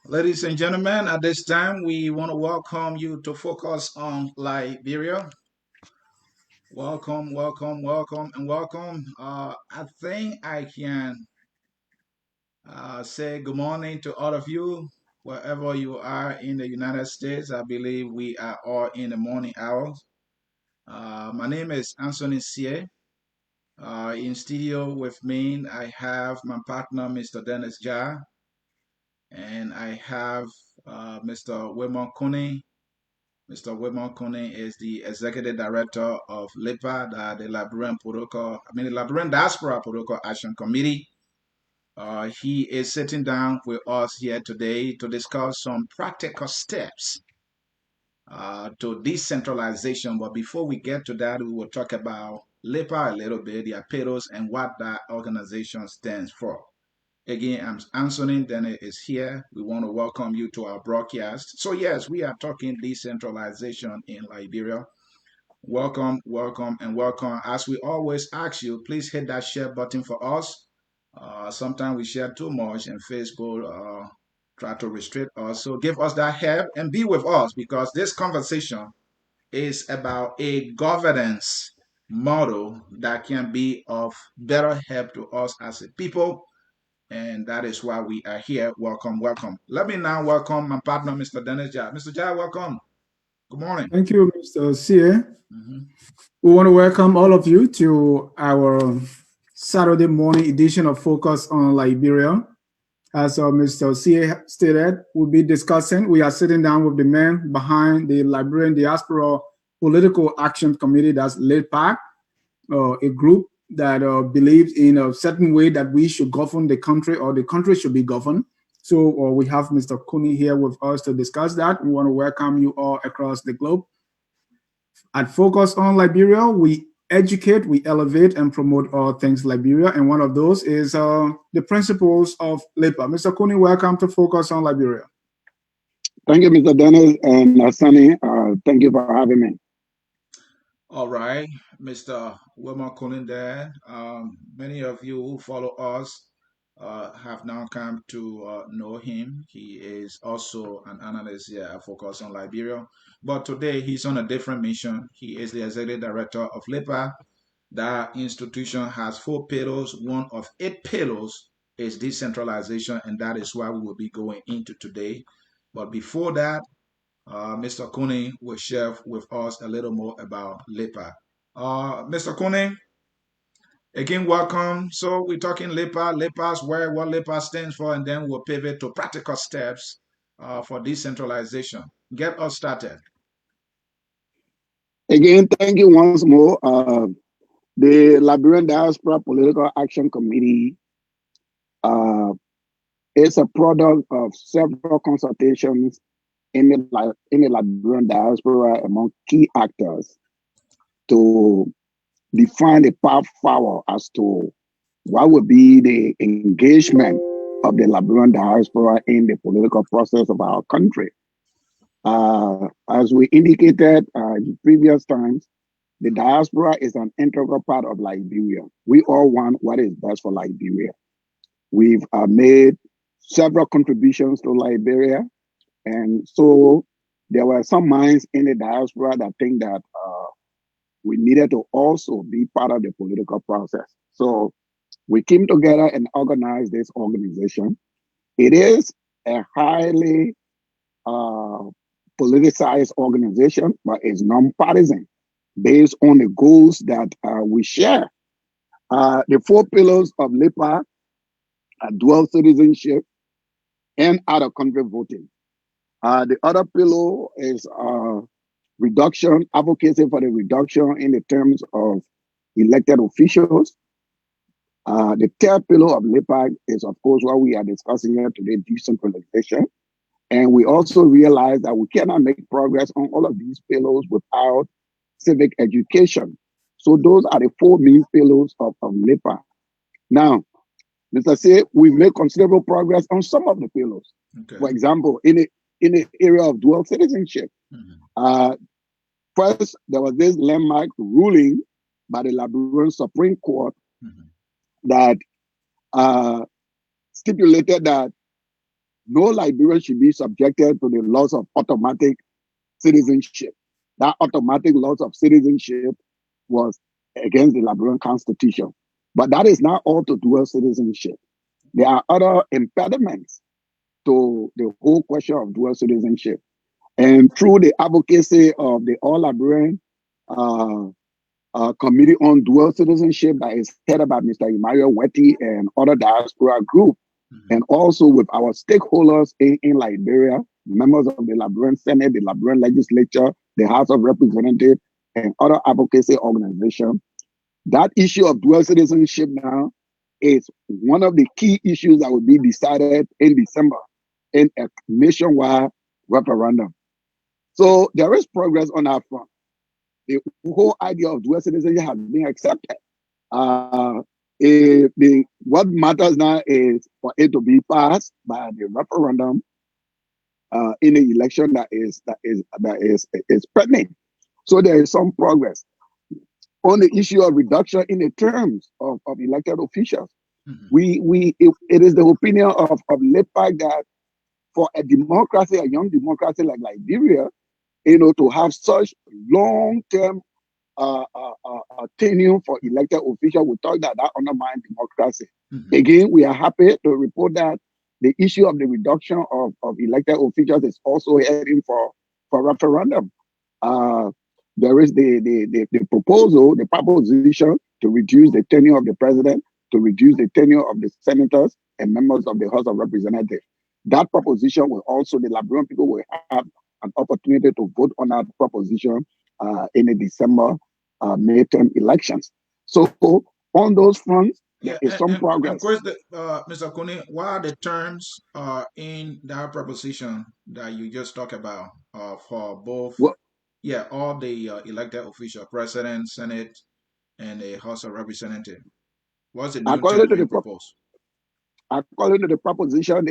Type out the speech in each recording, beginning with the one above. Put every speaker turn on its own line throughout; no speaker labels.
Ladies and gentlemen, at this time, we want to welcome you to focus on Liberia. Welcome, welcome, welcome, and welcome. I think I can say good morning to all of you, wherever you are in the United States. I believe we are all in the morning hours. My name is Anthony Sie. In studio with me, I have my partner, Mr. Dennis Jha, and I have Mr. Wilmot Cooney. Mr. Wilmot Cooney is the Executive Director of LIPA, the Liberian Diaspora Protocol Action Committee. He is sitting down with us here today to discuss some practical steps to decentralization. But before we get to that, we will talk about LIPA a little bit, the appeals, and what that organization stands for. Again, I'm Anthony Dene is here. We want to welcome you to our broadcast. So, yes, we are talking decentralization in Liberia. Welcome, welcome, and welcome. As we always ask you, please hit that share button for us. Sometimes we share too much, and Facebook try to restrict us. So, give us that help and be with us because this conversation is about a governance model that can be of better help to us as a people, and that is why we are here. Welcome, welcome. Let me now welcome my partner, Mr. Dennis Jha. Mr. Jha, welcome. Good morning.
Thank you, Mr. Sie.
Mhm.
We want to welcome all of you to our Saturday morning edition of Focus on Liberia. As Mr. Sie stated, we are sitting down with the man behind the Liberian Diaspora Political Action Committee, that's LIDPAC, a group that believes in a certain way that we should govern the country or the country should be governed. So we have Mr. Cooney here with us to discuss that. We want to welcome you all across the globe. At Focus on Liberia, we educate, we elevate, and promote all things Liberia. And one of those is the principles of LIPA. Mr. Cooney, welcome to Focus on Liberia.
Thank you, Mr. Dennis and Asani. Thank you for having me.
All right, Mr. Wilmot Cooney there. Many of you who follow us have now come to know him. He is also an analyst here at Focus on Liberia. But today he's on a different mission. He is the executive director of LIPA. That institution has 4 pillars. One of 8 pillars is decentralization, and that is why we will be going into today. But before that, Mr. Cooney will share with us a little more about LIPA. Mr. Cooney, again, welcome. So we're talking LIPA, LIPA's where, what LIPA stands for, and then we'll pivot to practical steps for decentralization. Get us started.
Again, thank you once more. The Liberian Diaspora Political Action Committee is a product of several consultations in the Liberian diaspora among key actors to define the path forward as to what would be the engagement of the Liberian diaspora in the political process of our country. As we indicated in previous times, the diaspora is an integral part of Liberia. We all want what is best for Liberia. We've made several contributions to Liberia, and so there were some minds in the diaspora that think that we needed to also be part of the political process. So we came together and organized this organization. It is a highly politicized organization, but it's nonpartisan based on the goals that we share. The 4 pillars of LIPA are dual citizenship and out-of-country voting. The other pillar is advocacy for the reduction in the terms of elected officials. The third pillar of LIPA is, of course, what we are discussing here today, decentralization. And we also realize that we cannot make progress on all of these pillars without civic education. So those are the 4 main pillars of LIPA. Now, Mr. Say, we've made considerable progress on some of the pillars. Okay. For example, in the area of dual citizenship, first, there was this landmark ruling by the Liberian Supreme Court that stipulated that no Liberian should be subjected to the laws of automatic citizenship. That automatic loss of citizenship was against the Liberian Constitution. But that is not all to dual citizenship. There are other impediments to the whole question of dual citizenship. And through the advocacy of the All Liberian uh, Committee on Dual Citizenship that is headed by Mr. Emmanuel Weti and other diaspora group, and also with our stakeholders in Liberia, members of the Liberian Senate, the Liberian Legislature, the House of Representatives, and other advocacy organizations. That issue of dual citizenship now is one of the key issues that will be decided in December in a nationwide referendum. So there is progress on that front. The whole idea of dual citizenship has been accepted. What matters now is for it to be passed by the referendum in the election that is pending. So there is some progress on the issue of reduction in the terms of elected officials. It is the opinion of LIDPAC that for a democracy, a young democracy like Liberia, to have such long-term tenure for elected officials, we thought that undermines democracy. Again, we are happy to report that the issue of the reduction of elected officials is also heading for referendum. There is the proposal, the proposition to reduce the tenure of the president, to reduce the tenure of the senators and members of the House of Representatives. That proposition will also, the Liberian people will have an opportunity to vote on that proposition in the December midterm elections. So on those fronts, there is some progress.
And of course, Mr. Kuni, what are the terms in that proposition that you just talked about for both, all the elected officials, president, senate, and the House of Representatives? What's the new term being proposed?
According to the proposition,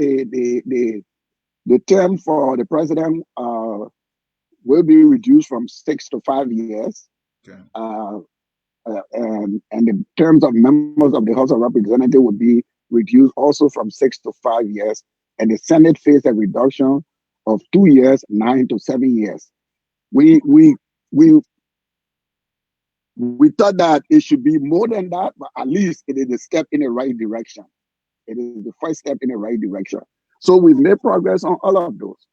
the term for the president will be reduced from 6 to 5 years.
Okay.
And the terms of members of the House of Representatives would be reduced also from 6 to 5 years. And the Senate faced a reduction of 2 years, 9 to 7 years. We thought that it should be more than that, but at least it is a step in the right direction. It is the first step in the right direction. So we've made progress on all of those.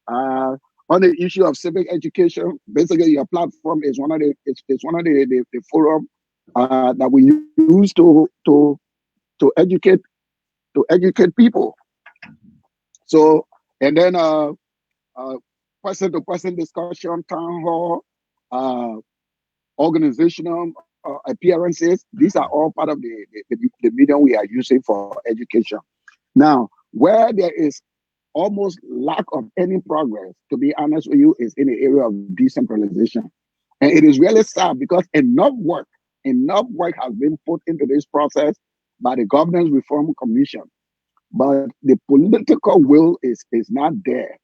On the issue of civic education, basically your platform is one of the forum that we use to educate people. So, and then person-to-person discussion, town hall, organizational appearances. These are all part of the medium we are using for education. Now, where there is almost lack of any progress, to be honest with you, is in the area of decentralization. And it is really sad because enough work has been put into this process by the Governance Reform Commission. But the political will is not there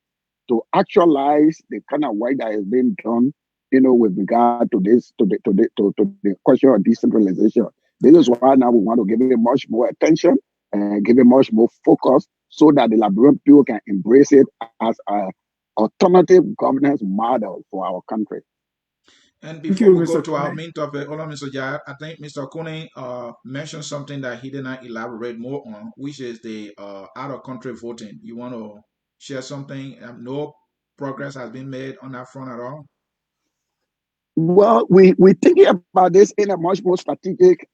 to actualize the kind of work that has been done, with regard to this, to the question of decentralization. This is why now we want to give it much more attention and give it much more focus so that the Liberian people can embrace it as an alternative governance model for our country.
And before we go to our main topic, hold on, Mr. Jad, I think Mr. Kuni mentioned something that he did not elaborate more on, which is the out-of-country voting. You want to share something? No progress has been made on that front at all?
Well, we're thinking about this in a much more strategic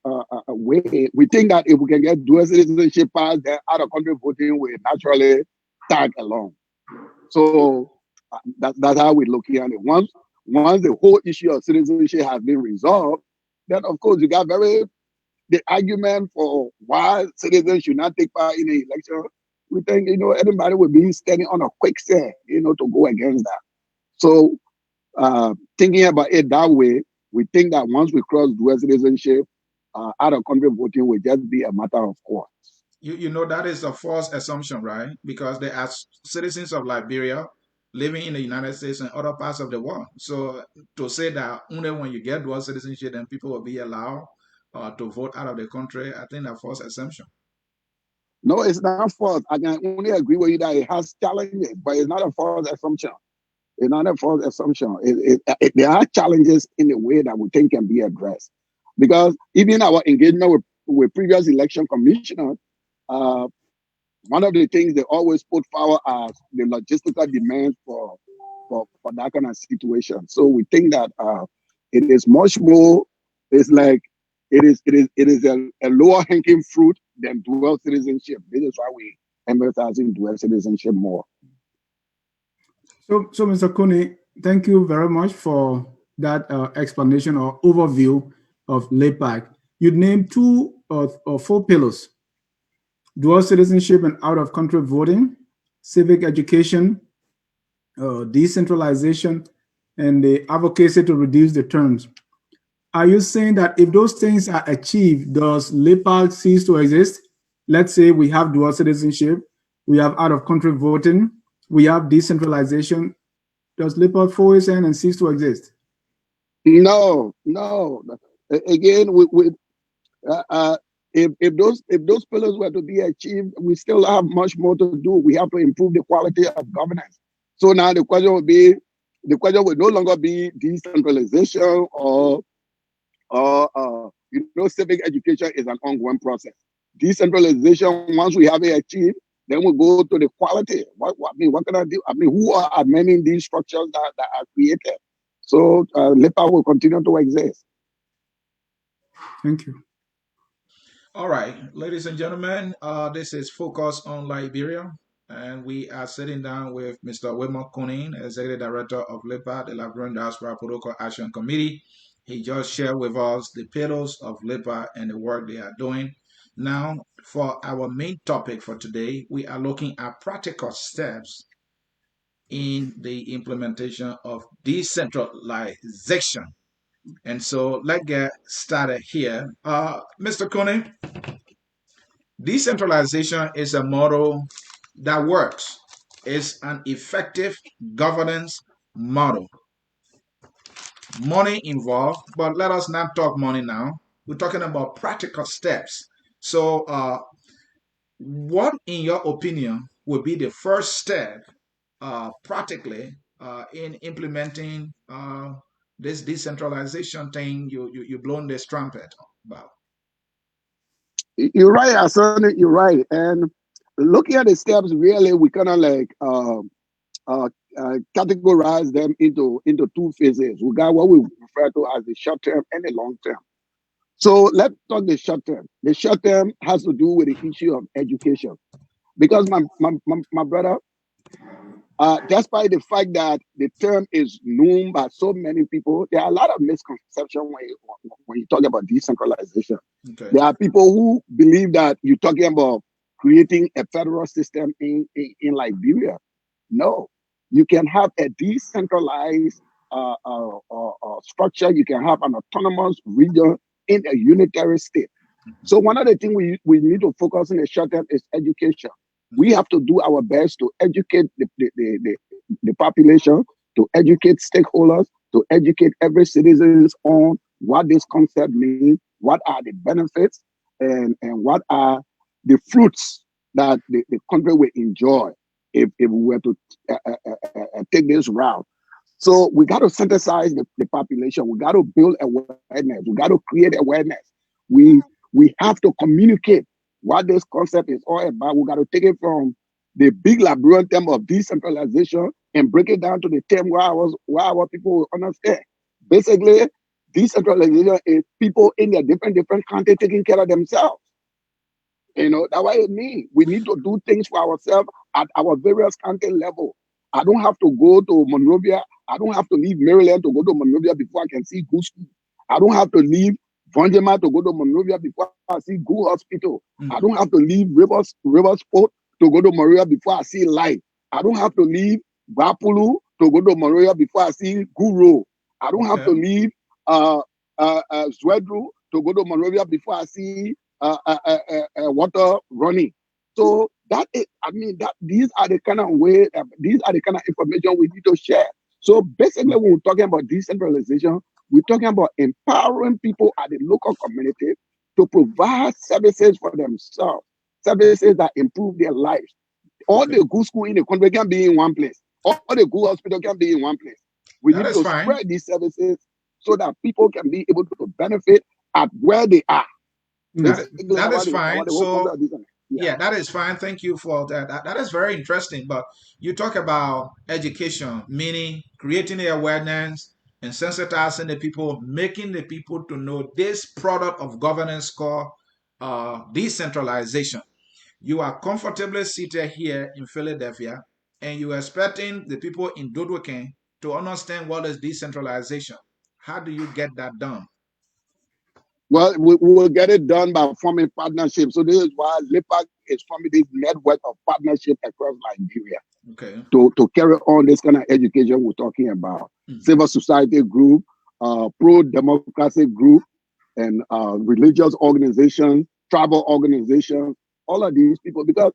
way. We think that if we can get dual citizenship passed, then out-of-country voting will naturally tag along. So that's how we're looking at it. Once the whole issue of citizenship has been resolved, then of course you got the argument for why citizens should not take part in the election. We think everybody would be standing on a quicksand, to go against that. So thinking about it that way, we think that once we cross dual citizenship, out-of-country voting will just be a matter of course.
That is a false assumption, right? Because they are citizens of Liberia living in the United States and other parts of the world. So to say that only when you get dual citizenship, then people will be allowed to vote out of the country, I think that's a false assumption.
No, it's not false. I can only agree with you that it has challenges, but it's not a false assumption. It's not a false assumption. There are challenges in the way that we think can be addressed. Because even our engagement with previous election commissioners, uh, one of the things they always put forward as the logistical demands for that kind of situation. So we think that it is much more. It's like it is a lower hanging fruit than dual citizenship. This is why we emphasize in dual citizenship more.
So Mr. Kuni, thank you very much for that explanation or overview of LIDPAC. You named two or four pillars: dual citizenship and out-of-country voting, civic education, decentralization, and the advocacy to reduce the terms. Are you saying that if those things are achieved, does LIDPAC cease to exist? Let's say we have dual citizenship, we have out-of-country voting, we have decentralization. Does LIDPAC fall and cease to exist?
No, no. Again, if those pillars were to be achieved, we still have much more to do. We have to improve the quality of governance. So now the question would no longer be decentralization or civic education is an ongoing process. Decentralization, once we have it achieved, then we go to the quality. What can I do? Who are amending these structures that are created? So LIDPAC will continue to exist.
Thank you.
All right, ladies and gentlemen, this is Focus on Liberia, and we are sitting down with Mr. Wilmer Kunin, Executive Director of LIDPAC, the Liberian Diaspora Protocol Action Committee. He just shared with us the pillars of LIDPAC and the work they are doing. Now, for our main topic for today, we are looking at practical steps in the implementation of decentralization. And so let's get started here. Mr. Kunin, decentralization is a model that works. It's an effective governance model. Money involved, but let us not talk money now. We're talking about practical steps. So, what, in your opinion, would be the first step practically in implementing this decentralization thing you blown this trumpet about?
You're right, Hassan. You're right. And looking at the steps, really, we kind of like uh, categorize them into two phases. We got what we refer to as the short term and the long term. So let's talk the short term. The short term has to do with the issue of education, because my brother, despite the fact that the term is known by so many people, there are a lot of misconceptions when you talk about decentralization.
Okay.
There are people who believe that you're talking about creating a federal system in Liberia. No, you can have a decentralized structure. You can have an autonomous region in a unitary state. So one of the things we need to focus on in the short term is education. We have to do our best to educate the population, to educate stakeholders, to educate every citizen on what this concept means, what are the benefits, and what are the fruits that the country will enjoy if we were to take this route. So we got to synthesize the population. We got to build awareness. We got to create awareness. We have to communicate what this concept is all about. We got to take it from the big Liberian term of decentralization and break it down to the term where our people will understand. Basically, decentralization is people in their different countries taking care of themselves. That's what it means. We need to do things for ourselves at our various country level. I don't have to go to Monrovia. I don't have to leave Maryland to go to Monrovia before I can see good school. I don't have to leave Vonjema to go to Monrovia before I see good hospital. I don't have to leave Riversport to go to Monrovia before I see light. I don't have to leave Bapulu to go to Monrovia before I see good road. I don't have to leave Zwedru to go to Monrovia before I see water running. So these are the kind of information we need to share. So basically, when we're talking about decentralization, we're talking about empowering people at the local community to provide services for themselves, services that improve their lives. All the good school in the country can be in one place. All the good hospital can be in one place. We
That
need
is
to
fine.
spread these services so that people can be able to benefit at where they are.
That
Basically,
that is
about
fine.
the whole
So
concept of this. Yeah.
yeah, that is fine. Thank you for that. That is very interesting. But you talk about education, meaning creating the awareness and sensitizing the people, making the people to know this product of governance called decentralization. You are comfortably seated here in Philadelphia, and you are expecting the people in Dodwakin to understand what is decentralization. How do you get that done?
Well, we will get it done by forming partnerships. So this is why LIDPAC is forming this network of partnership across Liberia
Okay.
to carry on this kind of education we're talking about. Civil society group, pro-democracy group, and religious organizations, tribal organizations, all of these people. Because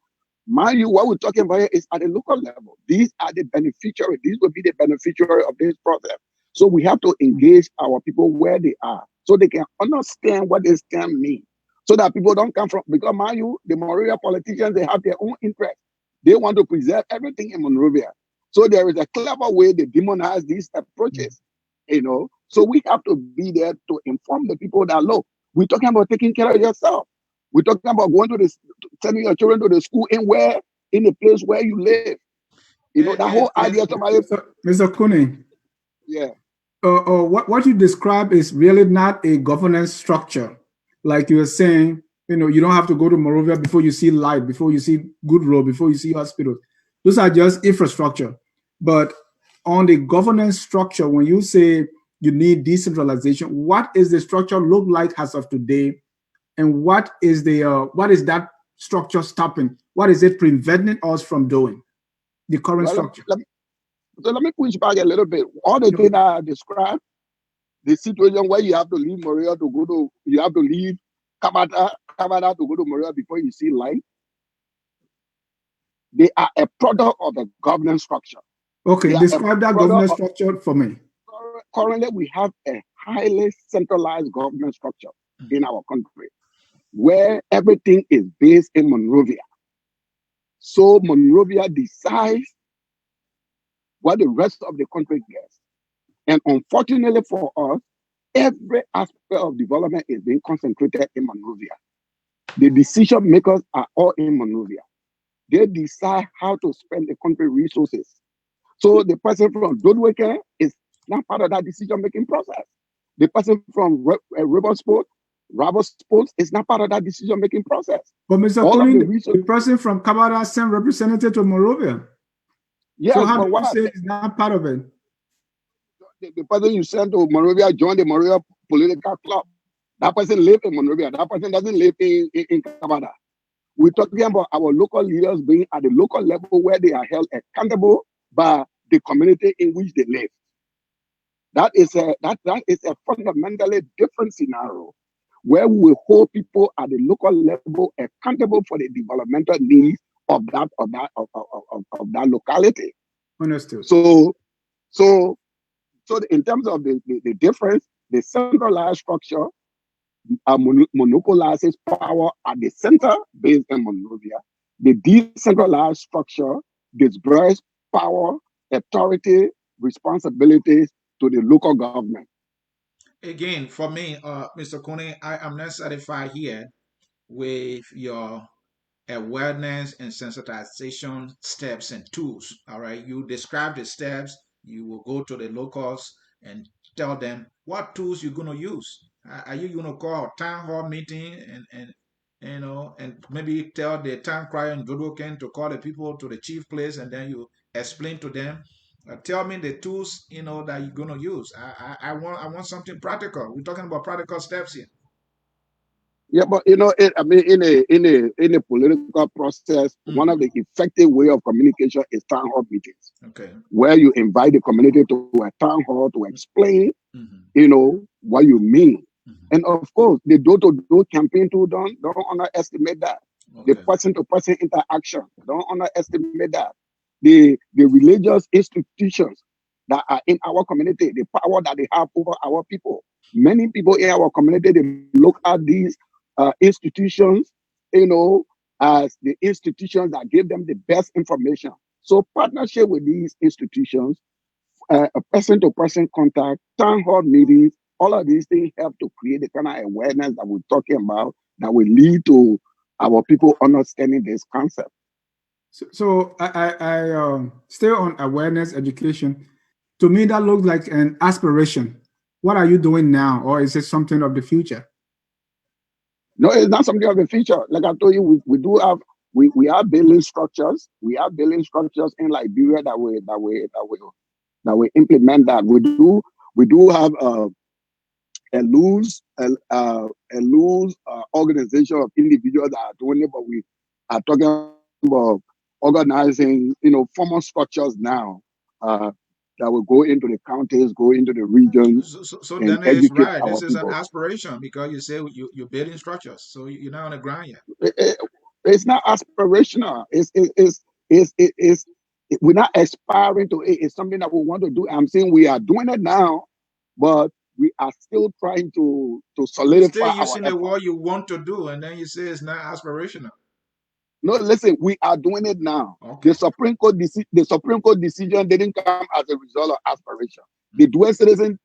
mind you, what we're talking about here is at a local level. These are the beneficiaries. These will be the beneficiary of this process. So we have to engage our people where they are so they can understand what this term means. So that people don't come from, because mind you, the Monrovia politicians, they have their own interest. They want to preserve everything in Monrovia. So there is a clever way they demonize these approaches, you know. So we have to be there to inform the people that, look, we're talking about taking care of yourself. We're talking about going to the, sending your children to the school in the place where you live. You know, that whole idea, somebody,
Mr. Cooney,
yeah.
what you describe is really not a governance structure. Like you were saying, you don't have to go to Morovia before you see light, before you see good road, before you see hospitals. Those are just infrastructure. But on the governance structure, when you say you need decentralization, what is the structure look like as of today? And what is that structure stopping? What is it preventing us from doing? The current
Well,
structure.
let me push back a little bit. All the things that I described, the situation where you have to leave Moria to go to, you have to leave Kabata to go to Moria before you see light, they are a product of a governance structure.
Okay,
They are a
describe that
product
governance
of,
structure for me.
currently we have a highly centralized governance structure in our country where everything is based in Monrovia. So Monrovia decides what the rest of the country gets. And unfortunately for us, every aspect of development is being concentrated in Monrovia. The decision makers are all in Monrovia. They decide how to spend the country resources. So the person from Dodweke is not part of that decision-making process. The person from Rubber Sports is not part of that decision-making process.
But Mr.
All of the
Colin, the
resources.
person from Kabada sent representative to Morovia.
Yes,
So how
but
do you
what?
say it's not part of it?
The person you sent to Monrovia joined the Monrovia political club. That person lives in Monrovia. That person doesn't live in Kabada. We're talking about our local leaders being at the local level where they are held accountable by the community in which they live. That is a fundamentally different scenario where we will hold people at the local level accountable for the developmental needs of that locality.
Understood.
So in terms of the difference, the centralized structure monopolizes power at the center based in Monrovia. The decentralized structure disperses power, authority, responsibilities to the local government.
Again, for me, Mr. Cooney, I am not satisfied here with your awareness and sensitization steps and tools. All right, you describe the steps. You will go to the locals and tell them what tools you're going to use. Are you going to call a town hall meeting and maybe tell the town crier in Jodoken to call the people to the chief place, and then you explain to them. Tell me the tools that you're gonna use. I want something practical. We're talking about practical steps here.
Yeah, but I mean, in a political process, one of the effective way of communication is town hall meetings,
Okay.
where you invite the community to a town hall to explain, what you mean. And of course, the door-to-door campaign too, don't underestimate that. The
Okay.
person-to-person interaction, don't underestimate that. The religious institutions that are in our community, the power that they have over our people. Many people in our community, they look at these institutions, as the institutions that give them the best information. So partnership with these institutions, a person-to-person contact, town hall meetings, all of these things help to create the kind of awareness that we're talking about that will lead to our people understanding this concept.
So I stay on awareness education. To me, that looks like an aspiration. What are you doing now, or is it something of the future?
No, it's not something of the future. Like I told you, we do have we have building structures. We have building structures in Liberia that we implement that. We do have a loose organization of individuals that are doing it, but we are talking about organizing, formal structures now that will go into the counties, go into the regions,
So
and
then it's
educate
right.
our
This is an
people.
aspiration because you say you're building structures. So you're not on the ground yet.
It- it- it's not aspirational. We're not aspiring to it. It's something that we want to do. I'm saying we are doing it now, but we are still trying to
You're still
solidify our
using the
effort.
word you want to do, and then you say it's not aspirational.
No, listen, we are doing it now.
Okay.
The Supreme Court decision didn't come as a result of aspiration. The dual citizenship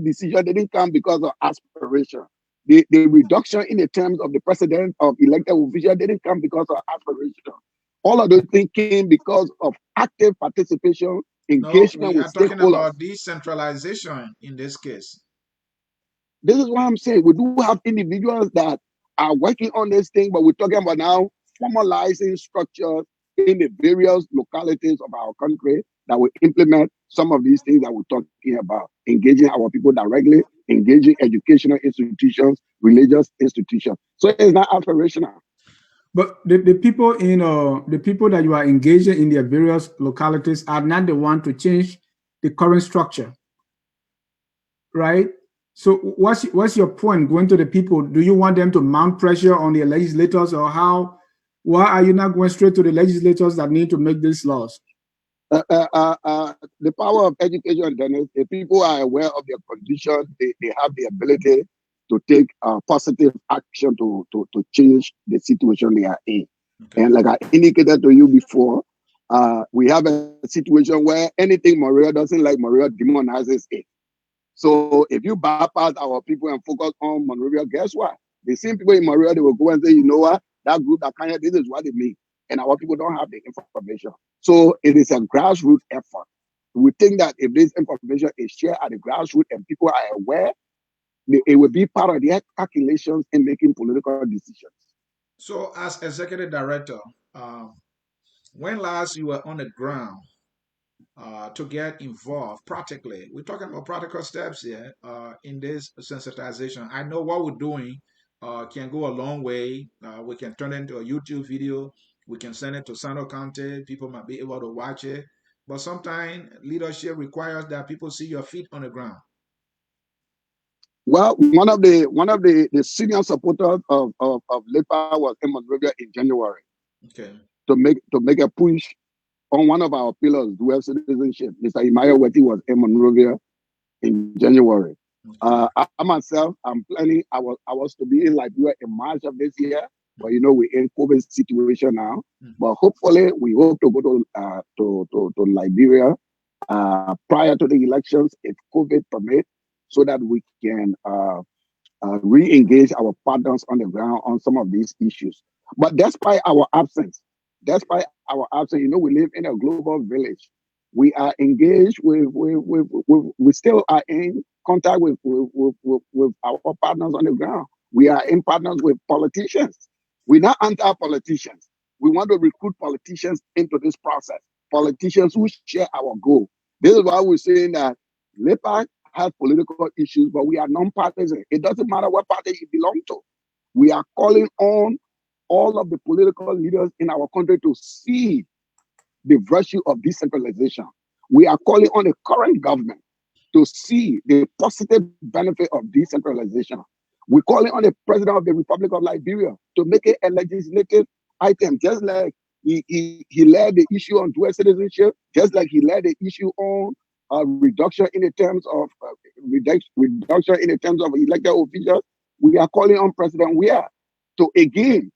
decision didn't come because of aspiration. The reduction in the terms of the president of elected officials didn't come because of aspiration. All of those things came because of active participation,
No,
engagement
we
with
are talking
stakeholders.
about decentralization in this case.
This is what I'm saying. We do have individuals that are working on this thing, but we're talking about now formalizing structures in the various localities of our country that will implement some of these things that we're talking about, engaging our people directly, engaging educational institutions, religious institutions. So it's not aspirational.
But the people in the people that you are engaging in their various localities are not the one to change the current structure, right? So what's your point going to the people? Do you want them to mount pressure on the legislators, or how? Why are you not going straight to the legislators that need to make these laws?
The power of education, Dennis, if people are aware of their condition, they have the ability to take positive action to change the situation they are in.
Okay.
And like I indicated to you before, we have a situation where anything Maria doesn't like, Maria demonizes it. So if you bypass our people and focus on Monrovia, guess what? The same people in Monrovia, they will go and say, you know what? That group that kind of this is what they mean. And our people don't have the information. So it is a grassroots effort. We think that if this information is shared at the grassroots and people are aware, it will be part of their calculations in making political decisions.
So as executive director, when last you were on the ground to get involved practically. We're talking about practical steps here in this sensitization. I know what we're doing can go a long way. We can turn it into a YouTube video. We can send it to Sano County. People might be able to watch it. But sometimes leadership requires that people see your feet on the ground.
Well, one of the senior supporters of LIDPAC was in Monrovia in January
Okay.
to make a push on one of our pillars, dual citizenship. Mr. Imaya Weti was in Monrovia in January.
Okay.
I myself, I'm planning. I was to be in Liberia in March of this year, but we're in COVID situation now. But hopefully, we hope to go to Liberia prior to the elections if COVID permit, so that we can re-engage our partners on the ground on some of these issues. But despite our absence, we live in a global village. We are engaged we still are in contact with our partners on the ground. We are in partners with politicians. We're not anti-politicians. We want to recruit politicians into this process. Politicians who share our goal. This is why we're saying that LIPAC has political issues, but we are non-partisan. It doesn't matter what party you belong to. We are calling on all of the political leaders in our country to see the virtue of decentralization. We are calling on the current government to see the positive benefit of decentralization. We're calling on the President of the Republic of Liberia to make it a legislative item, just like he led the issue on dual citizenship, just like he led the issue on reduction in the terms of reduction in the terms of elected officials. We are calling on President Weah to again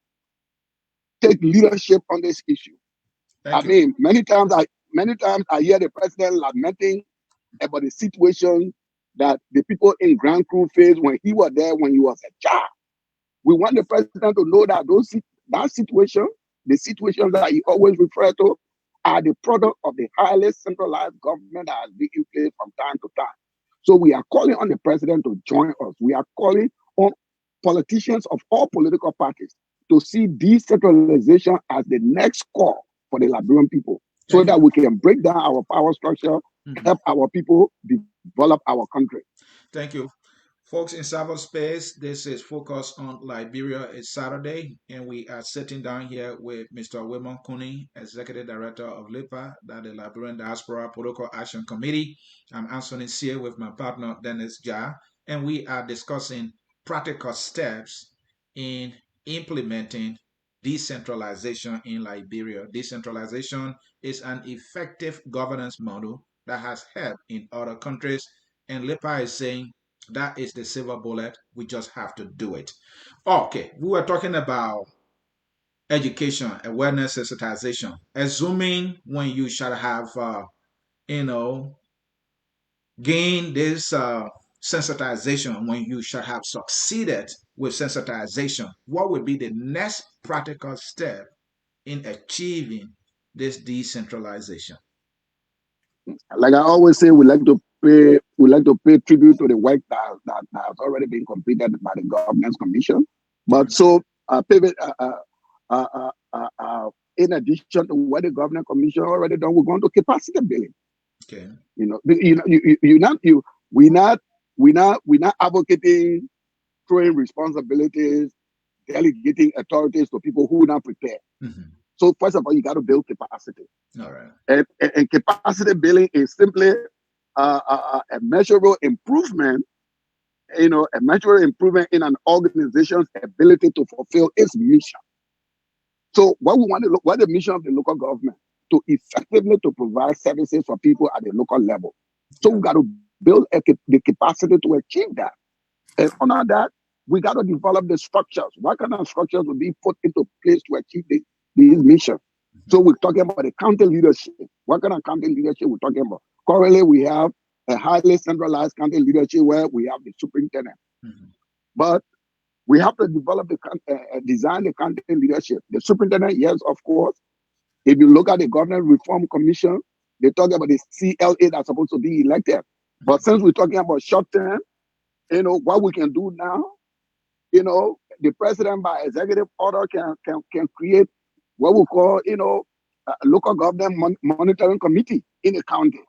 take leadership on this issue. I
Thank you.
mean, many times I hear the president lamenting about the situation that the people in Grand Crew faced when he was there, when he was a child. We want the president to know that that situation, the situations that he always referred to, are the product of the highly centralized government that has been in place from time to time. So we are calling on the president to join us. We are calling on politicians of all political parties to see decentralization as the next call for the Liberian people, so
Thank you.
that we can break down our power structure, help our people develop our country.
Thank you. Folks in cyberspace, this is Focus on Liberia. It's Saturday, and we are sitting down here with Mr. Wilmon Cooney, Executive Director of LIDPAC, that the Liberian Diaspora Political Action Committee. I'm Anthony Sear with my partner, Dennis Ja, and we are discussing practical steps in implementing decentralization in Liberia. Decentralization is an effective governance model that has helped in other countries, and LIPA is saying that is the silver bullet. We just have to do it. Okay, we were talking about education, awareness, sensitization. Assuming when you shall have, you know, gain this sensitization, when you shall have succeeded with sensitization, what would be the next practical step in achieving this decentralization?
Like I always say, we like to pay tribute to the work that has already been completed by the governance commission. But so pivot in addition to what the governance commission already done, we're going to capacity building.
Okay.
We're not advocating throwing responsibilities, delegating authorities to people who are not prepared.
Mm-hmm.
So first of all, you got to build capacity.
All right.
And capacity building is simply a measurable improvement, a measurable improvement in an organization's ability to fulfill its mission. So what we want to look, what the mission of the local government to effectively to provide services for people at the local level. So we got to build the capacity to achieve that. And under that, we got to develop the structures. What kind of structures will be put into place to achieve this mission? So we're talking about the county leadership. What kind of county leadership we're talking about? Currently, we have a highly centralized county leadership where we have the superintendent. Mm-hmm. But we have to develop design the county leadership. The superintendent, yes, of course. If you look at the Government Reform Commission, they talk about the CLA that's supposed to be elected. But since we're talking about short term, what we can do now, the president by executive order can create what we call, a local government monitoring committee in the county,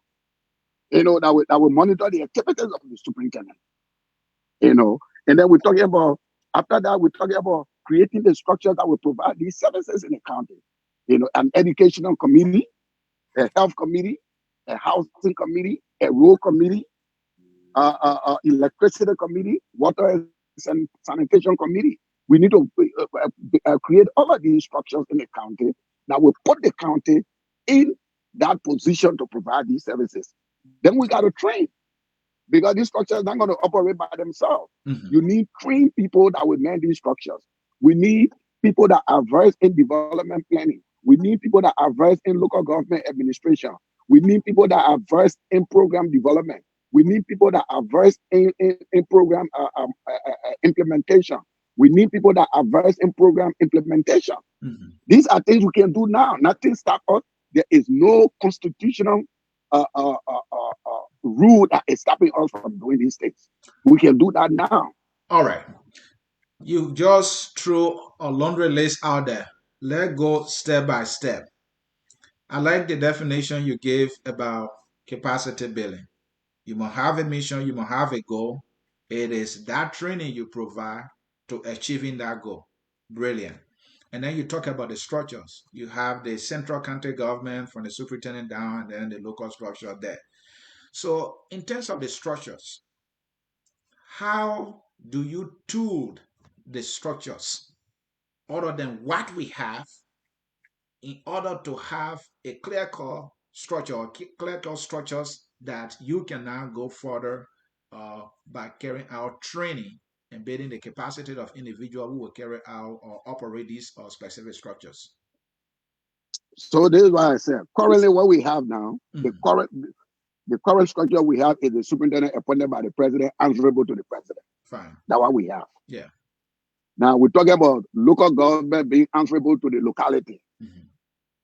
that will monitor the activities of the superintendent, and then we're talking about, after that, we're talking about creating the structures that will provide these services in the county, an educational committee, a health committee, a housing committee, a road committee, electricity committee, water and sanitation committee. We need to create all of these structures in the county that will put the county in that position to provide these services. Then we got to train, because these structures are not going to operate by themselves. Mm-hmm. You need trained people that will man these structures. We need people that are versed in development planning. We need people that are versed in local government administration. We need people that are versed in program development. We need people that are versed in program implementation. We need people that are versed in program implementation. Mm-hmm. These are things we can do now. Nothing stops us. There is no constitutional rule that is stopping us from doing these things. We can do that now.
All right. You just threw a laundry list out there. Let's go step by step. I like the definition you gave about capacity building. You must have a mission, you must have a goal. It is that training you provide to achieving that goal. Brilliant. And then you talk about the structures. You have the central county government from the superintendent down, and then the local structure there. So, in terms of the structures, how do you tool the structures other than what we have in order to have a clear cut structure or clear cut structures that you can now go further by carrying out training and building the capacity of individuals who will carry out or operate these or specific structures.
So this is why I said currently what we have now, the current structure we have is the superintendent appointed by the president, answerable to the president.
Fine.
That's what we have.
Yeah.
Now we're talking about local government being answerable to the locality.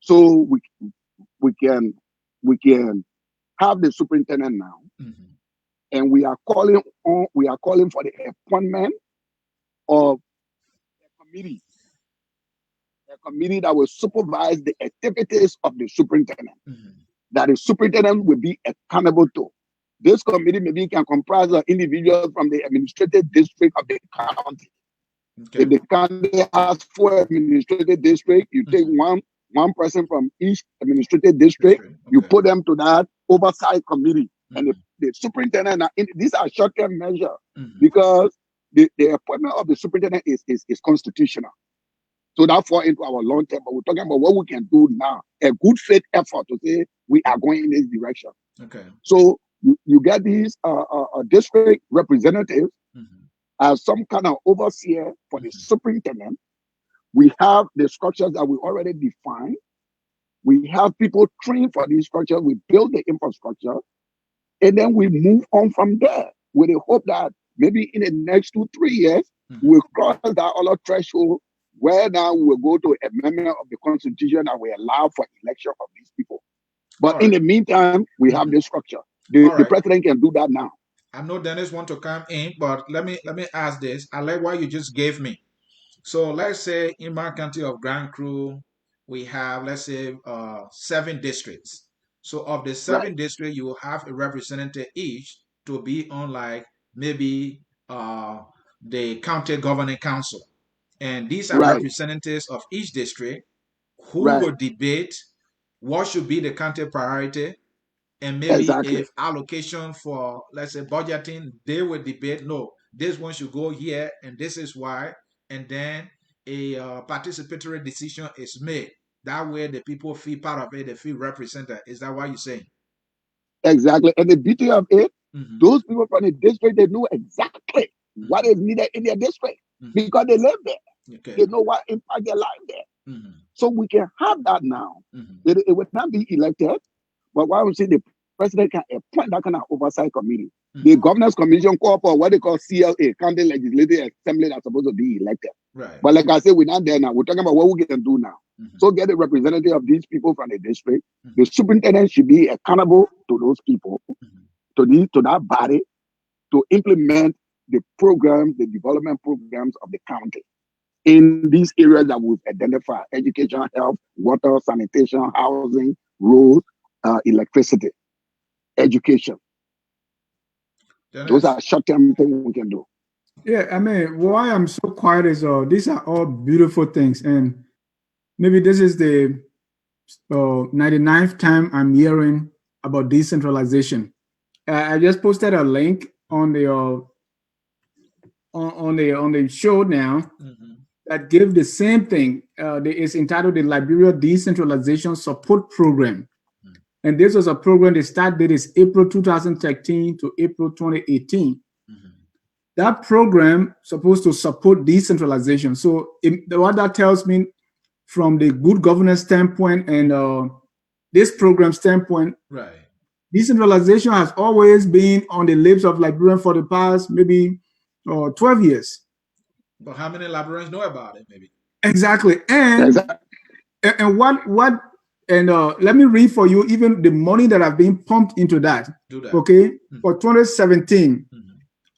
So we can have the superintendent now, and we are calling for the appointment of a committee that will supervise the activities of the superintendent, that the superintendent will be accountable to. This committee maybe can comprise of individuals from the administrative district of the county. Okay. If the county has 4 administrative districts, you take one person from each administrative district, you put them to that oversight committee. And the superintendent, these are short-term measures because the appointment of the superintendent is constitutional. So that falls into our long term, but we're talking about what we can do now, a good faith effort to say we are going in this direction. Okay. So you get these district representatives as some kind of overseer for the superintendent. We have the structures that we already defined. We have people trained for these structures. We build the infrastructure, and then we move on from there with the hope that maybe in the next 2-3 years, we'll cross that other threshold where now we will go to amendment of the constitution that will allow for election of these people. But in the meantime, we have this structure. The president can do that now.
I know Dennis want to come in, but let me ask this. I like what you just gave me. So let's say in my county of Grand Cru, we have, let's say, 7 districts. So of the 7 districts, you will have a representative each to be on like maybe the county governing council. And these are representatives of each district who will debate what should be the county priority. And maybe if allocation for, let's say, budgeting, they will debate, no, this one should go here and this is why. And then a participatory decision is made. That way the people feel part of it, they feel represented. Is that what you're saying?
Exactly. And the beauty of it, those people from the district, they know exactly what is needed in their district because they live there. Okay. They know what impact their life there. So we can have that now. It would not be elected, but why we say the president can appoint that kind of oversight committee. The governors commission call for what they call CLA, County Legislative Assembly, that's supposed to be elected. Right. But like I said, we're not there now. We're talking about what we can do now. So get a representative of these people from the district. The superintendent should be accountable to those people, to that body, to implement the programs, the development programs of the county in these areas that we've identified: education, health, water, sanitation, housing, road, electricity, education. Dennis. Those are short-term things we can do.
Yeah, I mean, why I'm so quiet is these are all beautiful things, and maybe this is the 99th time I'm hearing about decentralization. I just posted a link on the on the show now that give the same thing. It's entitled the Liberia Decentralization Support Program, and this was a program. The start date is April 2013 to April 2018. That program supposed to support decentralization. So what that tells me, from the good governance standpoint and this program standpoint, decentralization has always been on the lips of Liberians for the past maybe 12 years.
But how many Liberians know about it? Maybe
exactly. And let me read for you even the money that have been pumped into that. Do that. Okay, for 2017.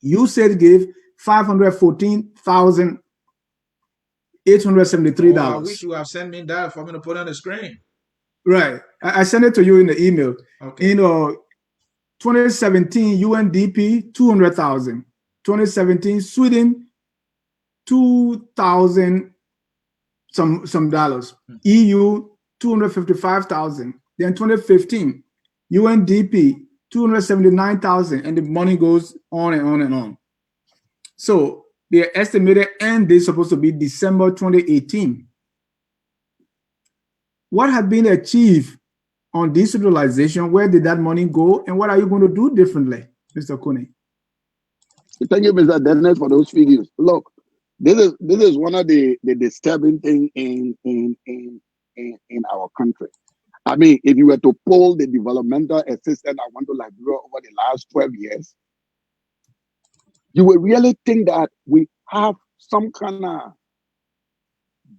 You said give $514,873.
I wish you have sent me that for me to put on the screen.
Right. I sent it to you in the email. Okay. 2017 UNDP 200,000. 2017 Sweden 2,000 some dollars. EU 255,000. Then 2015 UNDP 279,000, and the money goes on and on and on. So the estimated end date is supposed to be December 2018. What has been achieved on decentralization? Where did that money go, and what are you going to do differently, Mr. Kone?
Thank you, Mr. Dennis, for those figures. Look, this is one of the disturbing thing in our country. I mean, if you were to poll the developmental assistant I want to Liberia over the last 12 years, you will really think that we have some kind of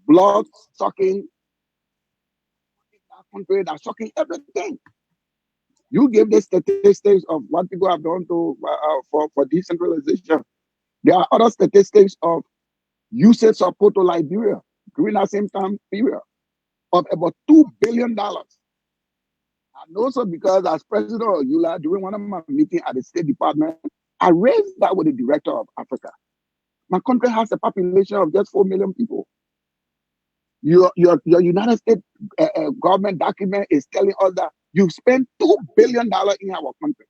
blood sucking in that country that's sucking everything. You give the statistics of what people have done to for decentralization. There are other statistics of usage support to Liberia during that same time period of about $2 billion. And also because as president of ULA, during one of my meetings at the State Department, I raised that with the director of Africa. My country has a population of just 4 million people. Your United States government document is telling us that you spend $2 billion in our country.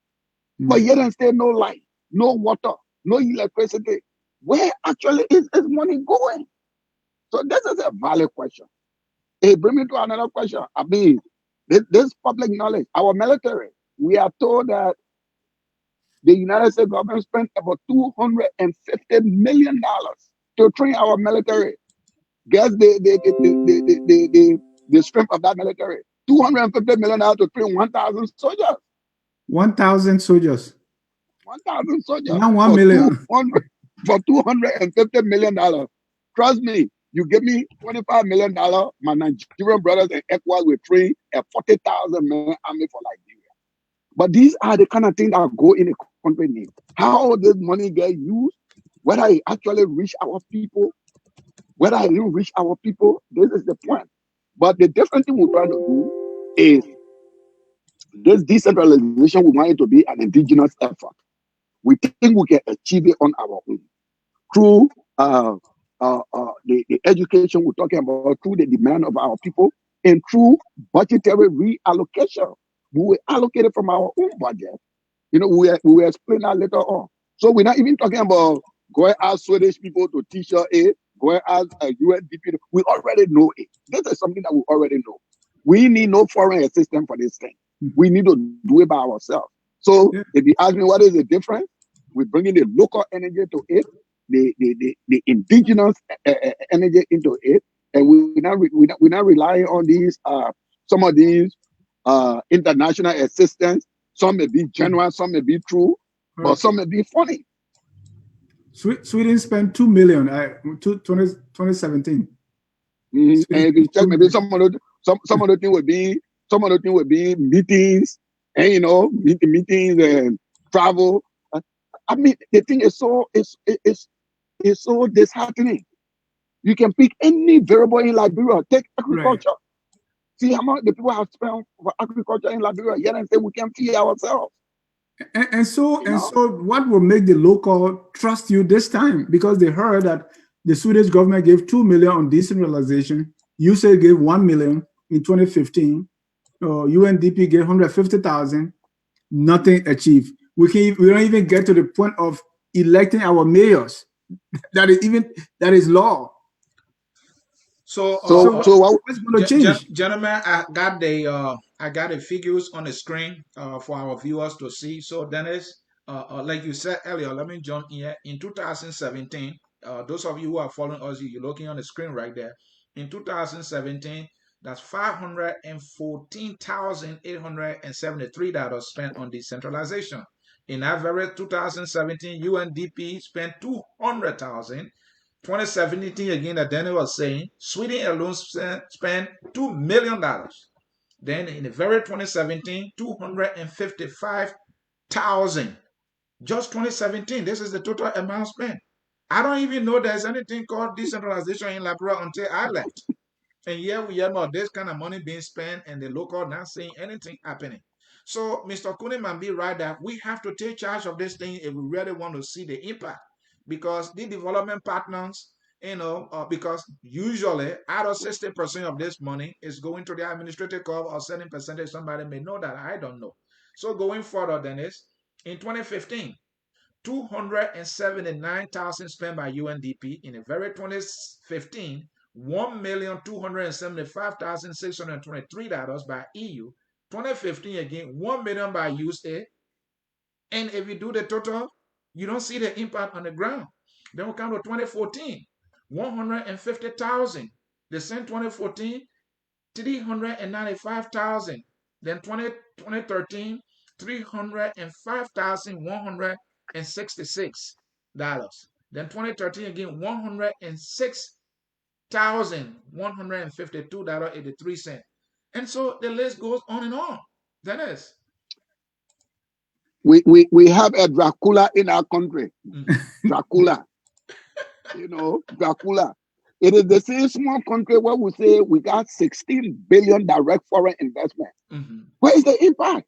But yet and still no light, no water, no electricity. Where actually is this money going? So this is a valid question. It brings me to another question. I mean, this public knowledge, our military, we are told that the United States government spent about $250 million to train our military. Guess the strength of that military. $250 million to train 1,000 soldiers.
1,000 soldiers.
1,000 soldiers
Now 1
for
million.
$250 million. Trust me, you give me $25 million, my Nigerian brothers and ECOWAS will train a 40,000 man army for Liberia. But these are the kind of things that go in a country need. How this money get used, whether it actually reach our people, whether it didn't reach our people, this is the point. But the different thing we're trying to do is this decentralization, we want it to be an indigenous effort. We think we can achieve it on our own through the education we're talking about, through the demand of our people, and through budgetary reallocation. We will allocate it from our own budget. You know, we will explain that later on. So we're not even talking about going out Swedish people to teach us it, going out UNDP. We already know it. This is something that we already know. We need no foreign assistance for this thing. We need to do it by ourselves. So if you ask me what is the difference, we're bringing the local energy to it, the indigenous energy into it, and we're not relying on these some of these international assistance. Some may be genuine, some may be true, but some may be funny.
Sweden spent 2 million 2017.
And if you check, maybe some of the thing would be meetings, and meetings and travel. I mean, the thing is so disheartening. You can pick any variable in Liberia. Take agriculture. Right. See how much the people have spent for agriculture in Liberia. Yet and say we can feed ourselves.
And so what will make the local trust you this time? Because they heard that the Swedish government gave 2 million on decentralization. You said gave 1 million in 2015. UNDP gave 150,000. Nothing achieved. We don't even get to the point of electing our mayors. That is law.
So
what's going to change?
Gentlemen, I got the figures on the screen for our viewers to see. So Dennis, like you said earlier, let me jump in here. In 2017, those of you who are following us, you're looking on the screen right there. In 2017, that's $514,873 spent on decentralization. In that very 2017, UNDP spent 200,000. 2017 again, that Daniel was saying, Sweden alone spent $2 million. Then in the very 2017, 255,000. Just 2017, this is the total amount spent. I don't even know there's anything called decentralization in Liberia until I left. And here we have this kind of money being spent and the local not seeing anything happening. So Mr. Kuni might be right that we have to take charge of this thing if we really want to see the impact. Because the development partners, because usually out of 60% of this money is going to the administrative cost or certain percentage, somebody may know that, I don't know. So going further than this, in 2015, 279,000 spent by UNDP. In the very 2015, $1,275,623 by EU. 2015 again, 1 million by USA. And if you do the total, You don't see the impact on the ground. Then we come to 2014, 150,000. The same 2014, 395,000. Then 2013, $305,166. Then 2013 again, $106,152.83. And so the list goes on and on. That is.
We have a Dracula in our country.
Mm-hmm.
Dracula. Dracula. It is the same small country where we say we got 16 billion direct foreign investment.
Mm-hmm.
Where is the impact?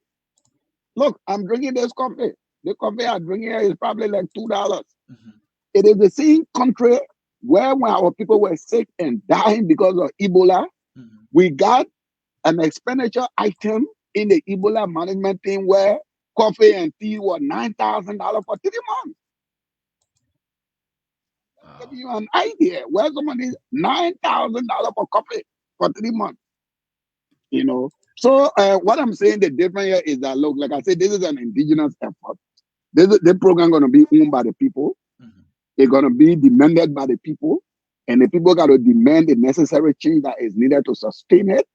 Look, I'm drinking this coffee. The coffee I'm drinking here is probably like $2.
Mm-hmm.
It is the same country where when our people were sick and dying because of Ebola,
Mm-hmm.
we got an expenditure item in the Ebola management team where coffee and tea were $9,000 for 3 months.
Wow.
Give you an idea where somebody is $9,000 for coffee for 3 months. So what I'm saying, the difference here is that, look, like I said, this is an indigenous effort. This program going to be owned by the people.
Mm-hmm.
It's going to be demanded by the people, and the people got to demand the necessary change that is needed to sustain it.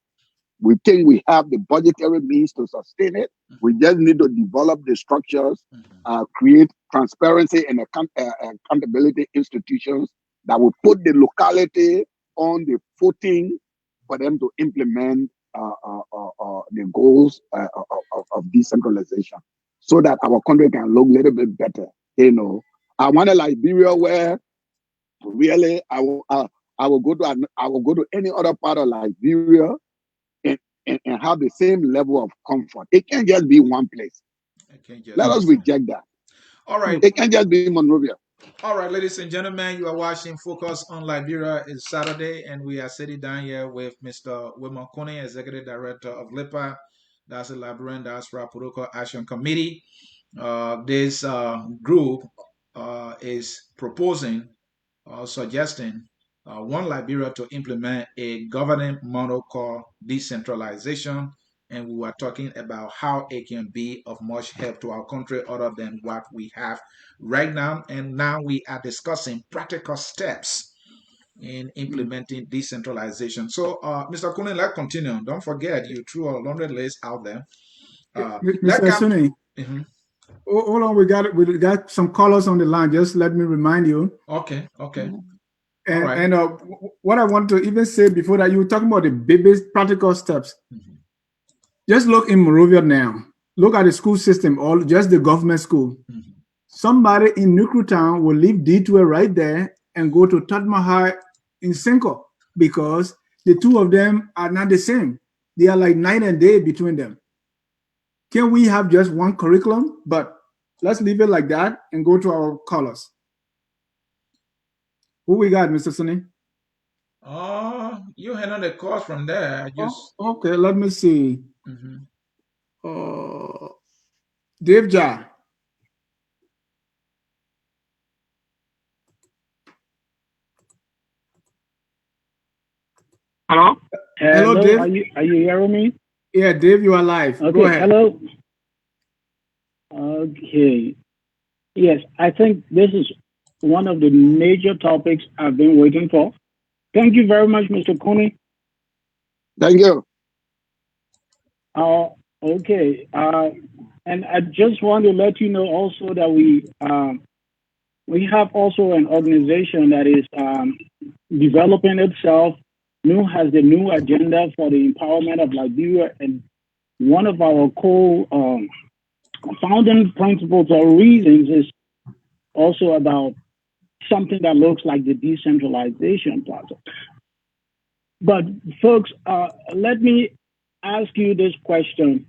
We think we have the budgetary means to sustain it.
Mm-hmm.
We just need to develop the structures,
Mm-hmm.
create transparency and accountability institutions that will put the locality on the footing for them to implement the goals of decentralization, so that our country can look a little bit better. I want a Liberia where really I will go to any other part of Liberia and have the same level of comfort. It can't just be one place. Let us reject that.
All right.
It can't just be Monrovia.
All right, ladies and gentlemen, you are watching Focus on Liberia. It's Saturday, and we are sitting down here with Mr. Wilman Kone, Executive Director of LIDPAC. That's the Liberian Diaspora Political Action Committee. This group is proposing suggesting one Liberia to implement a governing model called decentralization. And we were talking about how it can be of much help to our country other than what we have right now. And now we are discussing practical steps in implementing decentralization. So, Mr. Kunin, let's continue. Don't forget, you threw a laundry list out there.
Mr. Sunni,
mm-hmm.
Hold on. We got some callers on the line. Just let me remind you.
Okay.
And,
all right.
And what I want to even say before that, you were talking about the biggest practical steps. Mm-hmm. Just look in Monrovia now. Look at the school system, or just the government school. Mm-hmm. Somebody in Nuclear Town will leave D12 right there and go to Totma High in Cinco, because the two of them are not the same. They are like night and day between them. Can we have just one curriculum? But let's leave it like that and go to our callers. Who we got, Mr. Sunni?
You had on the calls from there.
Okay, let me see.
Mm-hmm.
Dave Ja.
Hello?
Hello, Dave.
Are you hearing me?
Yeah, Dave, you are live.
Okay,
go ahead.
Hello. Okay. Yes, I think this is one of the major topics I've been waiting for. Thank you very much, Mr. Kone.
Thank you.
Okay. And I just want to let you know also that we have also an organization that is developing itself, has the new agenda for the empowerment of Liberia, and one of our founding principles or reasons is also about something that looks like the decentralization process. But folks, let me ask you this question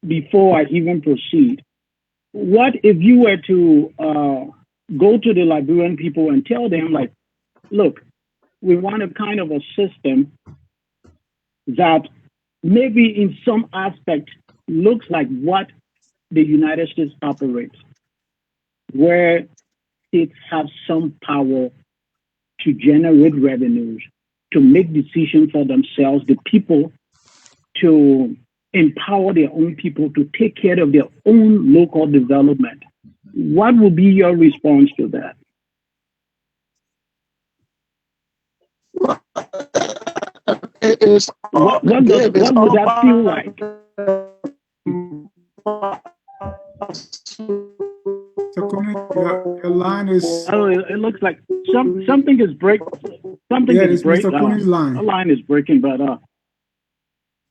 before I even proceed. What if you were to go to the Liberian people and tell them, like, look, we want a kind of a system that maybe in some aspect looks like what the United States operates, where states have some power to generate revenues, to make decisions for themselves, the people, to empower their own people to take care of their own local development. What would be your response to that?
It's all,
What would that feel like?
So your line is.
Oh, it looks like something is breaking. Something
Yeah,
is
it's Mr.
breaking.
Cooney's line.
The line is breaking, but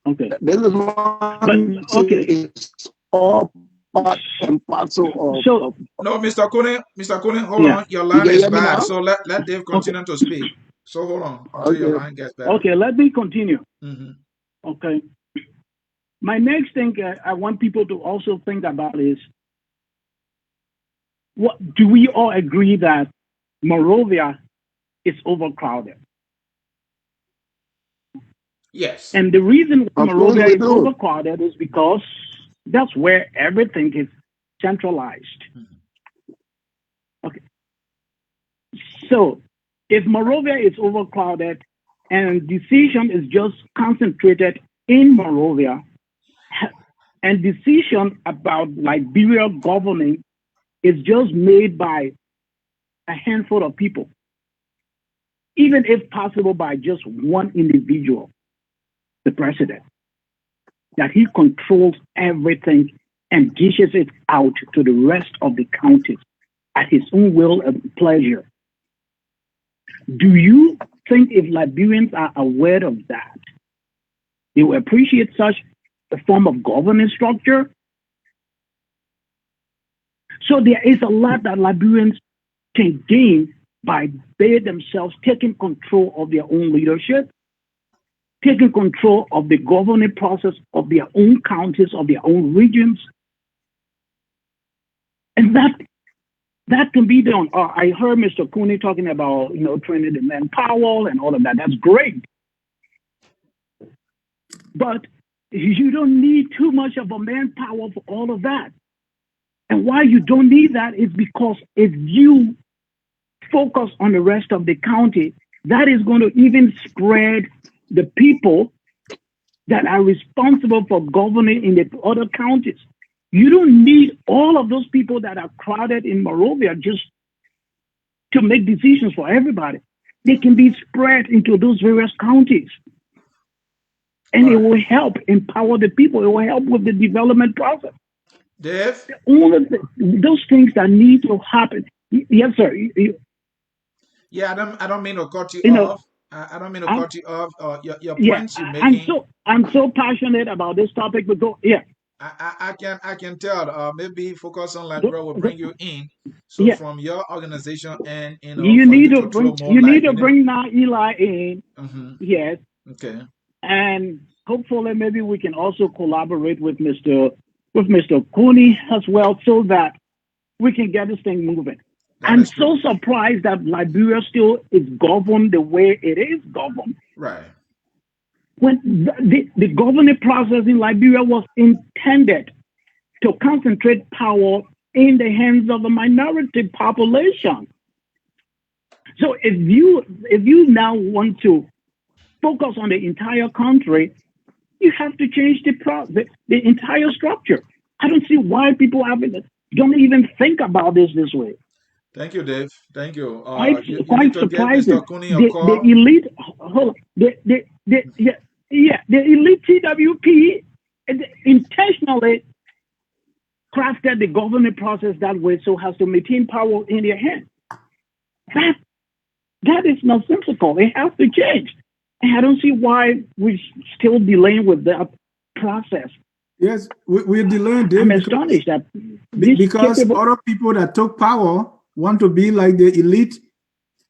okay.
This is
But okay.
It's all part and parcel of.
So
no, Mr. Cooney, hold on. Your line is bad. So let Dave continue to speak. So hold on until your line gets better.
Okay, let me continue.
Mm-hmm.
Okay. My next thing I want people to also think about is, what do we all agree that Monrovia is overcrowded?
Yes.
And the reason Monrovia is overcrowded is because that's where everything is centralized. Okay. So if Monrovia is overcrowded and decision is just concentrated in Monrovia, and decision about Liberia governing is just made by a handful of people, even if possible by just one individual, the president, that he controls everything and dishes it out to the rest of the counties at his own will and pleasure. Do you think if Liberians are aware of that, they will appreciate such a form of governance structure? So there is a lot that Liberians can gain by they themselves taking control of their own leadership, taking control of the governing process of their own counties, of their own regions. And that can be done. I heard Mr. Cooney talking about, training the manpower and all of that. That's great. But you don't need too much of a manpower for all of that. And why you don't need that is because if you focus on the rest of the county, that is going to even spread the people that are responsible for governing in the other counties. You don't need all of those people that are crowded in Monrovia just to make decisions for everybody. They can be spread into those various counties. And it will help empower the people. It will help with the development process.
Dave?
Those things that need to happen. Yes, sir.
Yeah, I don't mean to cut you off. I don't mean to cut you off. Your points you're making.
I'm so passionate about this topic. But
I can tell. Maybe focus on Liberia will bring you in. So from your organization and
you need to bring now Eli in.
Mm-hmm.
Yes.
Okay.
And hopefully maybe we can also collaborate with Mr. Cooney as well, so that we can get this thing moving. I'm so surprised that Liberia still is governed the way it is governed.
Right.
When the governing process in Liberia was intended to concentrate power in the hands of the minority population. So if you now want to focus on the entire country, you have to change the entire structure. I don't see why people don't even think about this way.
Thank you, Dave. Thank you.
Quite surprising. The elite, the elite TWP intentionally crafted the governing process that way so as to maintain power in their hands. That is nonsensical. It has to change. And I don't see why we're still delaying with that process.
Yes, we're delaying.
I'm astonished that
because other people that took power want to be like the elite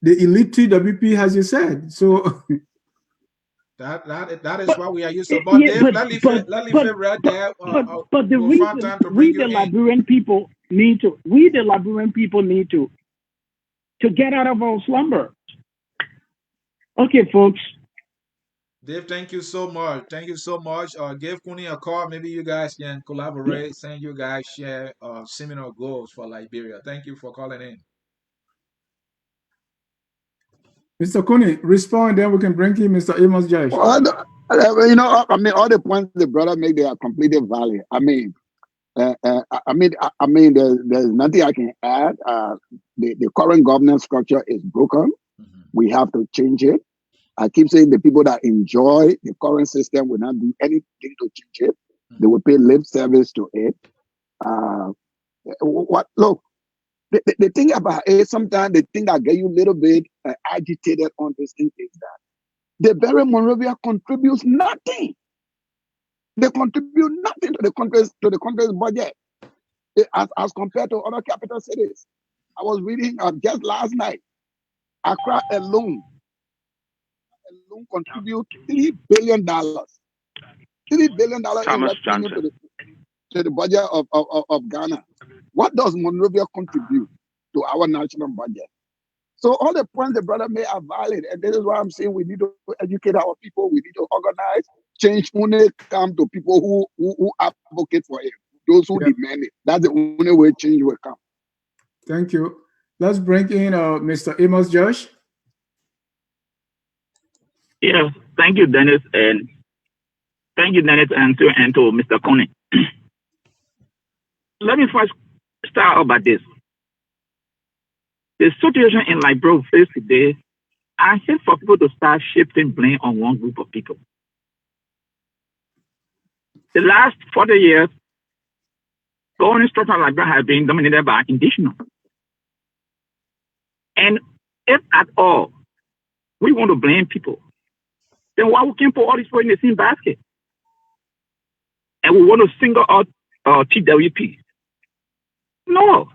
TWP, as you said. So
that is why we are used to. But Dave, let leave it right there.
But the reason we the Liberian people need to get out of our slumber. Okay, folks.
Dave, thank you so much. Thank you so much. Give Cooney a call. Maybe you guys can collaborate. Yeah. Send you guys share similar goals for Liberia. Thank you for calling in.
Mr. Cooney, respond, then we can bring in Mr. Amos Josh.
Well, all the points the brother made, they are completely valid. There's nothing I can add. The current governance structure is broken.
Mm-hmm.
We have to change it. I keep saying the people that enjoy the current system will not do anything to change it. They will pay lip service to it. Look, the thing about it, sometimes the thing that get you a little bit agitated on this thing is that the very Monrovia contributes nothing. They contribute nothing to the country's budget as compared to other capital cities. I was reading just last night, Accra alone contribute $3 billion. $3 billion in revenue to the budget of Ghana. What does Monrovia contribute to our national budget? So all the points the brother made are valid, and this is why I'm saying we need to educate our people. We need to organize. Change only come to people who advocate for it, those who demand it. That's the only way change will come.
Thank you. Let's bring in Mr. Amos Josh.
Yes, thank you, Dennis, and to Mr. Coney. Let me first start about this. The situation in Liberia face today, I hate for people to start shifting blame on one group of people. The last 40 years, governance structure in Liberia has been dominated by indigenous. And if at all we want to blame people, then why we can't put all these people in the same basket? And we want to single out TWP. No.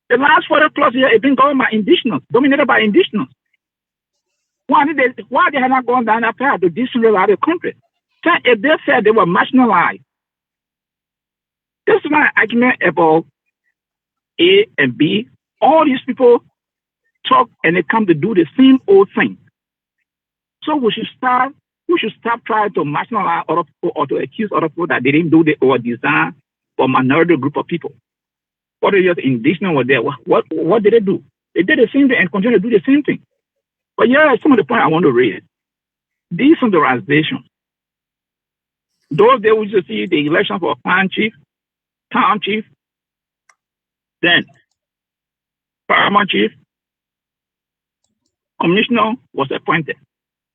The last 40 plus years have been governed by indigenous, dominated by indigenous. Why they have not gone down that path to decentralize the country? So if they said they were marginalized, this is my argument about A and B. All these people talk and they come to do the same old thing. So we should stop trying to marginalize other people or to accuse other people that they didn't do the or design for minority group of people. 40 years indigenous were there. What did they do? They did the same thing and continue to do the same thing. But yeah, some of the points I want to raise. Decentralization. Those days we used to see the election for clan chief, town chief, then paramount chief, commissioner was appointed,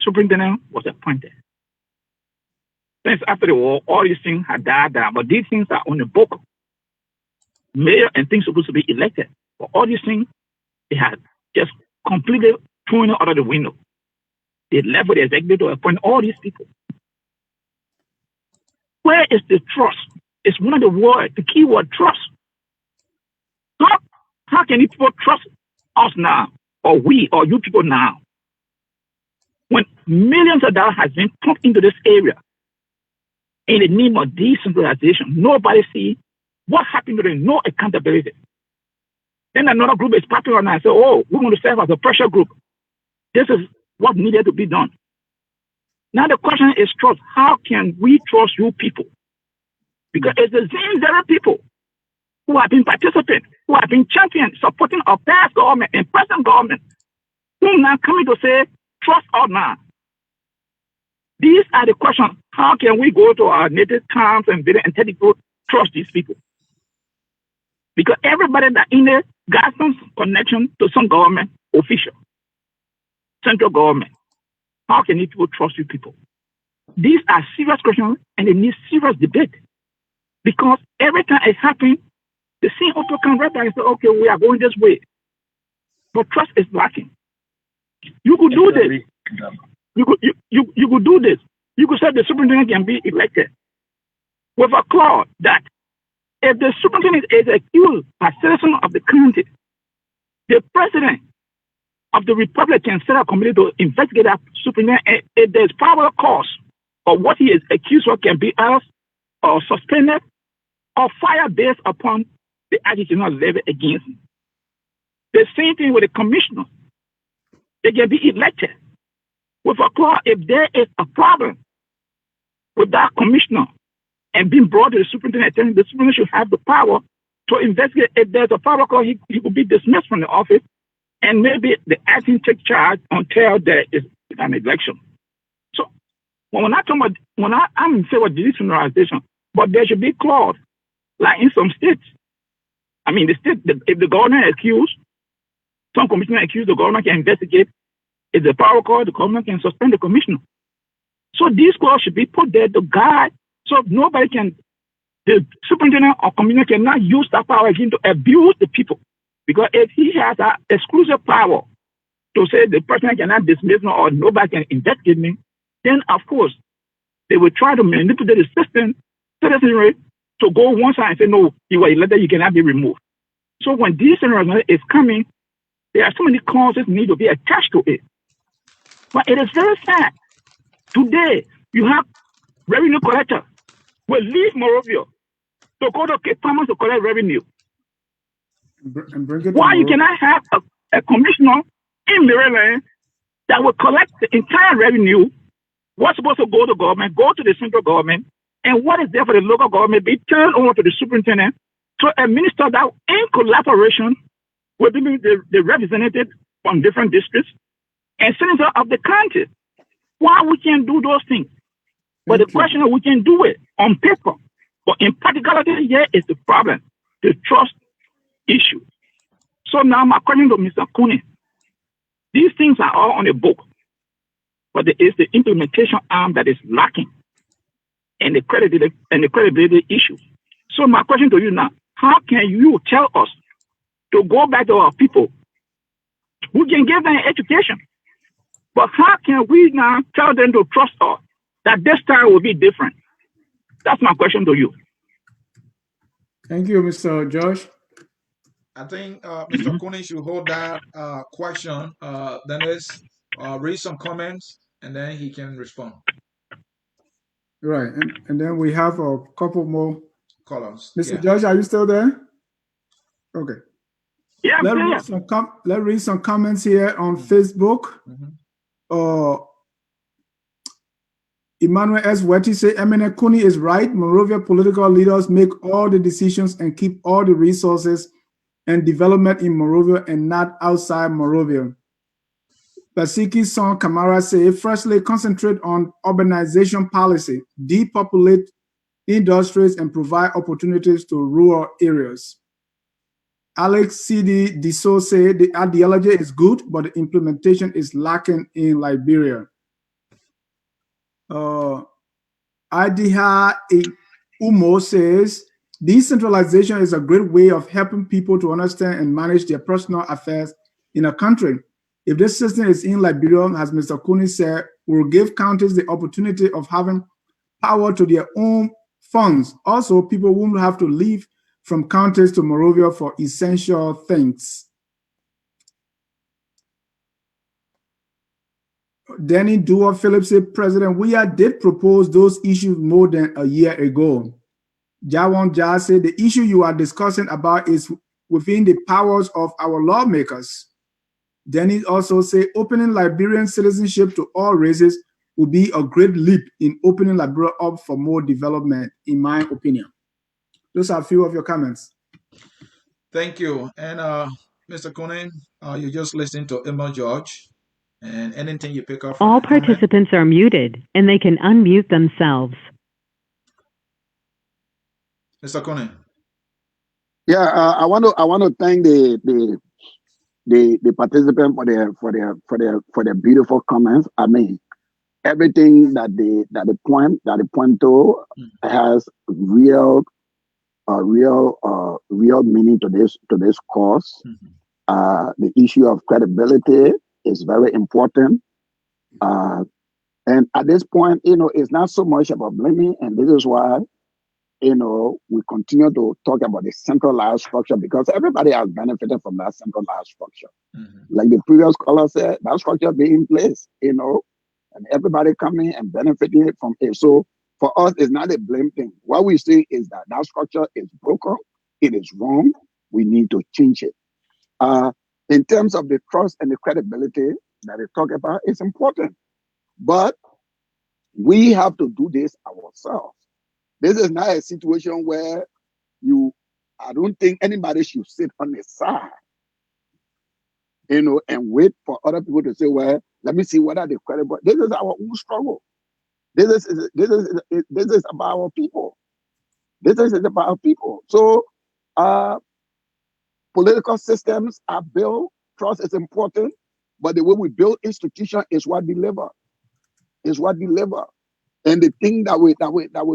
superintendent was appointed. Since after the war, all these things had died down, but these things are on the book. Mayor and things supposed to be elected. But all these things, they had just completely thrown it out of the window. They left with the executive to appoint all these people. Where is the trust? It's one of the words, the key word, trust. How can these people trust us now, or we, or you people now, when millions of dollars has been pumped into this area in the name of decentralization? Nobody see what happened to them, no accountability. Then another group is popular now and say, oh, we're going to serve as a pressure group. This is what needed to be done. Now the question is trust. How can we trust you people? Because it's the same very people who have been participating, who have been championing, supporting our past government and present government, who now coming to say, trust us now. These are the questions. How can we go to our native towns and villages and tell people, trust these people? Because everybody that in there got some connection to some government official, central government. How can these people trust you people? These are serious questions and they need serious debate. Because every time it happens, the same people can rap and say, okay, we are going this way. But trust is lacking. You could do this. You could do this. You could say the superintendent can be elected with a clause that if the superintendent is accused as citizen of the county, the president of the republic can set a committee to investigate that superintendent. And if there's probable cause of what he is accused of, can be asked or suspended or fired based upon the accusation levied against him. The same thing with the commissioner. They can be elected with a clause if there is a problem with that commissioner and being brought to the superintendent, the superintendent should have the power to investigate. If there's a probable cause, he could be dismissed from the office, and maybe the acting take charge until there is an election. So when I'm in favor of decentralization, but there should be clause Like in some states, I mean, if the governor accused, some commissioner accused, the governor can investigate. If the power call, the governor can suspend the commissioner. So these calls should be put there to guide, so nobody can, the superintendent or commissioner cannot use that power again to abuse the people. Because if he has an exclusive power to say the person cannot dismiss me or nobody can investigate me, then of course they will try to manipulate the system, citizenry, to go one side and say, no, you were elected, you cannot be removed. So when decentralization is coming, there are so many clauses need to be attached to it. But it is very sad. Today, you have revenue collectors will leave Morovia to go to Cape Town to collect revenue.
And bring it
Why you cannot have a commissioner in Maryland that will collect the entire revenue, what's supposed to go to government, go to the central government, and what is there for the local government be turned over to the superintendent to administer that in collaboration with the representatives from different districts and senators of the county. Why we can't do those things? But the question is we can do it on paper. But in practicality, here is the problem, the trust issue. So now my question to Mr. Cooney, these things are all on the book, but it is the implementation arm that is lacking and the credibility issue. So my question to you now, how can you tell us to go back to our people? We can give them education, but how can we now tell them to trust us that this time will be different? That's my question to you.
Thank you, Mr. Josh.
I think Mr. Cooney should hold that question. Dennis, read some comments, and then he can respond.
Right, and then we have a couple more
callers.
Mr. Josh, are you still there? Okay.
Yeah,
let's read some comments here on Facebook. Emmanuel S. Wetty say, Eminent Cooney is right. Monrovia political leaders make all the decisions and keep all the resources and development in Monrovia and not outside Monrovia. Basiki's son Kamara say, firstly, concentrate on urbanization policy, depopulate industries and provide opportunities to rural areas. Alex C.D. Diso say the ideology is good, but the implementation is lacking in Liberia. Adiha Umo says, decentralization is a great way of helping people to understand and manage their personal affairs in a country. If this system is in Liberia, as Mr. Cooney said, will give counties the opportunity of having power to their own funds. Also, people won't have to leave from counties to Monrovia for essential things. Danny Dua Phillips said, President Weah did propose those issues more than a year ago. Jawon Jha said, the issue you are discussing about is within the powers of our lawmakers. Danny also said, opening Liberian citizenship to all races would be a great leap in opening Liberia up for more development, in my opinion. Those are a few of your comments.
Thank you. And Mr. Cooney, you just listened to Emma George. And anything you pick up from
all participants are muted and they can unmute themselves.
Mr. Cooney.
Yeah, I want to thank the participant for their beautiful comments. I mean, everything that they point to has real meaning to this course. The issue of credibility is very important. And at this point, it's not so much about blaming, and this is why, we continue to talk about the centralized structure, because everybody has benefited from that centralized structure. Like the previous caller said, that structure being in place, and everybody coming and benefiting from it. So for us, it's not a blame thing. What we see is that structure is broken. It is wrong. We need to change it. In terms of the trust and the credibility that they talk about, it's important. But we have to do this ourselves. This is not a situation where I don't think anybody should sit on the side, and wait for other people to say, well, let me see what are the credible. This is our own struggle. This is about our people. This is about people. So political systems are built. Trust is important, but the way we build institutions is what deliver. Is what deliver. And the thing that we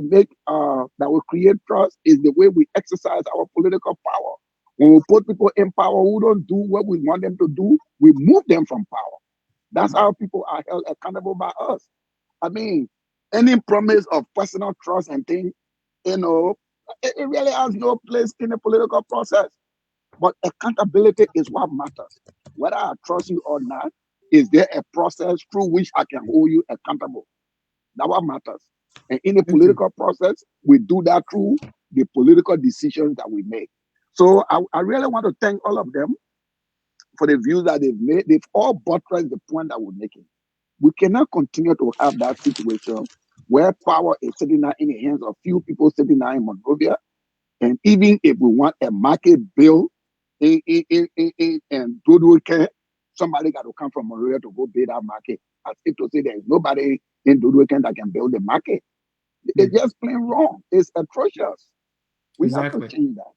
make that will create trust is the way we exercise our political power. When we put people in power who don't do what we want them to do, we move them from power. That's how people are held accountable by us. I mean, any promise of personal trust and things, it really has no place in the political process. But accountability is what matters. Whether I trust you or not, is there a process through which I can hold you accountable? That's what matters. And in the political process, we do that through the political decisions that we make. So I really want to thank all of them for the views that they've made. They've all buttressed the point that we're making. We cannot continue to have that situation where power is sitting now in the hands of few people sitting now in Monrovia. And even if we want a market bill in Doodoo, somebody got to come from Monrovia to go build that market. As if to say there's nobody in Doodoo that can build the market. It's just plain wrong. It's atrocious. We have to change that.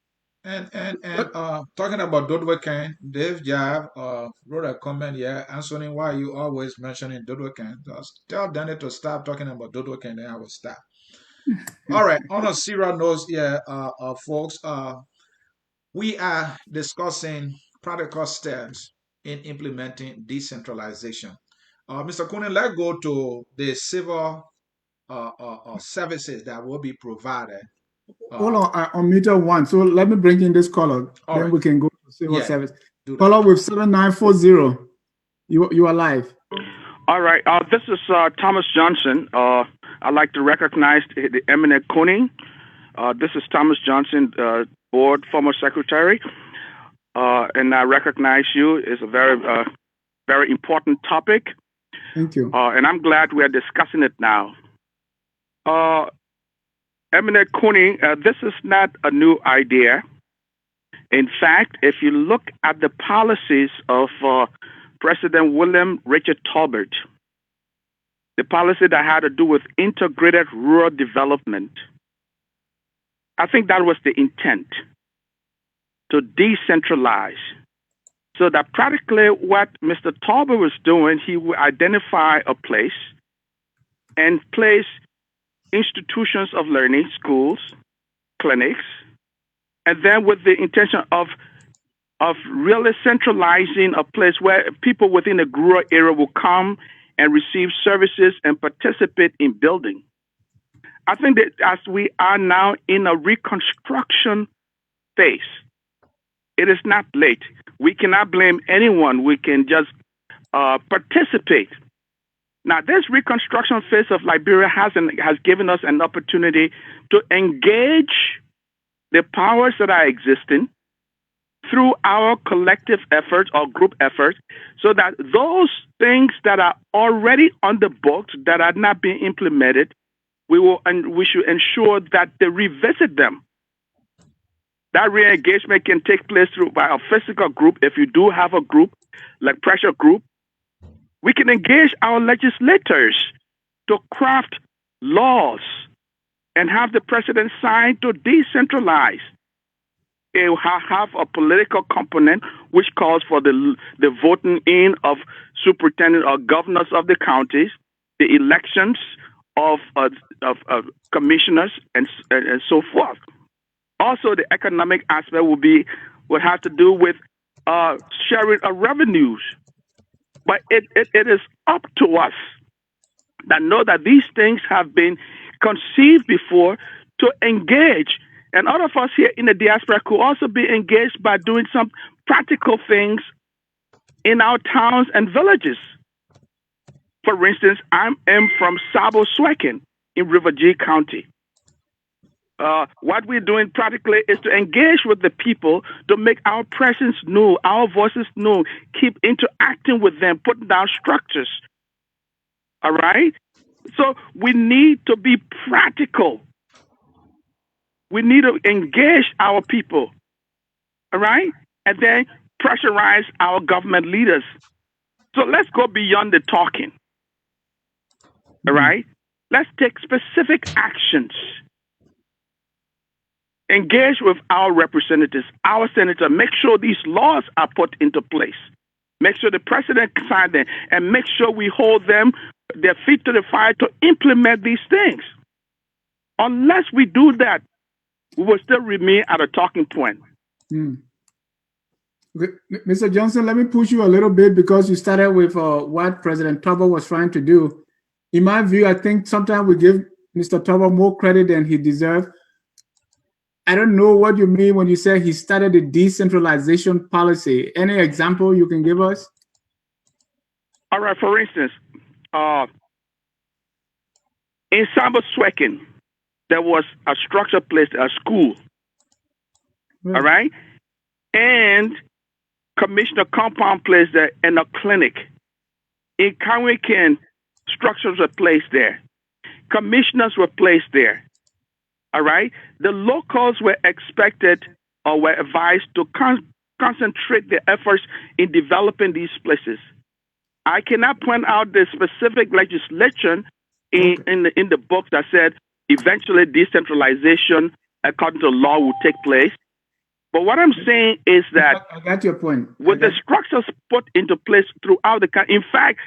And talking about Dodwakan, Dave Jab wrote a comment here, answering why you always mentioning Dodwakan. Tell Danny to stop talking about Dodwakan, then I will stop. All right, on a serious note here, folks, we are discussing practical steps in implementing decentralization. Mr. Kunin, let's go to the civil services that will be provided.
Hold on, I unmuted one. So let me bring in this caller. Then
right.
We can go to civil service.
Do that.
Caller with 7940. You are live.
All right. This is Thomas Johnson. I'd like to recognize the eminent Kuning. This is Thomas Johnson, board former secretary, and I recognize you. It's a very, very important topic.
Thank you.
And I'm glad we are discussing it now. Eminent Kuning, this is not a new idea. In fact, if you look at the policies of President William Richard Tolbert, the policy that had to do with integrated rural development, I think that was the intent, to decentralize. So that practically what Mr. Tolbert was doing, he would identify a place and place institutions of learning, schools, clinics, and then with the intention of really centralizing a place where people within a rural area will come and receive services and participate in building. I think that as we are now in a reconstruction phase, it is not late. We cannot blame anyone. We can just participate. Now, this reconstruction phase of Liberia has given us an opportunity to engage the powers that are existing through our collective efforts or group efforts, so that those things that are already on the books that are not being implemented, we should ensure that they revisit them. That re-engagement can take place by a physical group. If you do have a group, like pressure group, we can engage our legislators to craft laws and have the president sign to decentralize. It will have a political component which calls for the voting in of superintendent or governors of the counties, the elections of commissioners, and so forth. Also, the economic aspect would have to do with sharing of revenues. But it is up to us that know that these things have been conceived before to engage. And all of us here in the diaspora could also be engaged by doing some practical things in our towns and villages. For instance, I am from Sabo Swekin in River G County. What we're doing practically is to engage with the people to make our presence known, our voices known, keep interacting with them, putting down structures. All right? So we need to be practical. We need to engage our people. All right? And then pressurize our government leaders. So let's go beyond the talking. All right? Let's take specific actions. engage with our representatives, our senators, make sure these laws are put into place. Make sure the president signs them, and make sure we hold them, their feet to the fire to implement these things. Unless we do that, we will still remain at a talking point.
Okay. Mr. Johnson, let me push you a little bit because you started with what President Tubber was trying to do. In my view, I think sometimes we give Mr. Tubber more credit than he deserves. I don't know what you mean when you say he started the decentralization policy. Any example you can give us?
All right, for instance, in Samboswekin, there was a structure placed, a school, all right? And Commissioner Compound placed there, and a clinic. In Kanwekin, structures were placed there. Commissioners were placed there, all right? The locals were expected or were advised to concentrate their efforts in developing these places. I cannot point out the specific legislation in the book that said eventually decentralization according to law will take place. But what I'm saying is that
I got your point.
With the structures put into place throughout the country, in fact,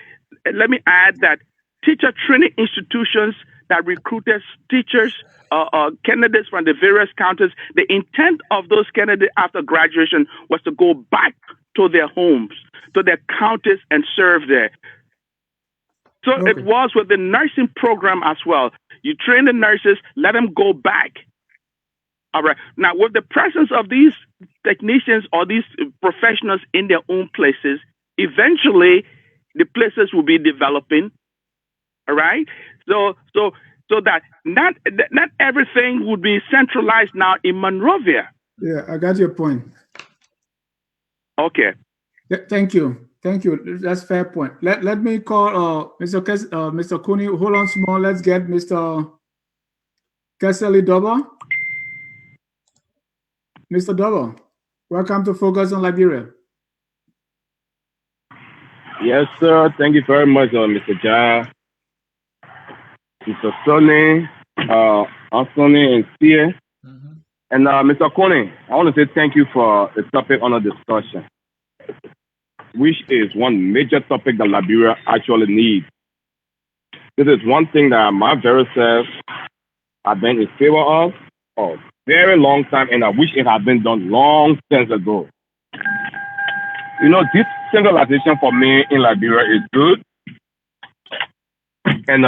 let me add that teacher training institutions that recruited teachers, candidates from the various counties, the intent of those candidates after graduation was to go back to their homes, to their counties, and serve there. So it was with the nursing program as well. You train the nurses, let them go back. All right. Now, with the presence of these technicians or these professionals in their own places, eventually the places will be developing. All right. So that not everything would be centralized now in Monrovia.
Yeah, I got your point.
Okay.
Thank you. Thank you. That's fair point. Let me call Mr. Cooney. Hold on small. Let's get Mr. Kesselly Doba. Mr. Doba, welcome to Focus on Liberia.
Yes, sir. Thank you very much, Mr. Ja, Mr. Sonny, Anthony, and Sia. And Mr. Cooney, I want to say thank you for the topic under discussion, which is one major topic that Liberia actually needs. This is one thing that my very self have been in favor of for a very long time, and I wish it had been done long since ago. You know, this centralization for me in Liberia is good, and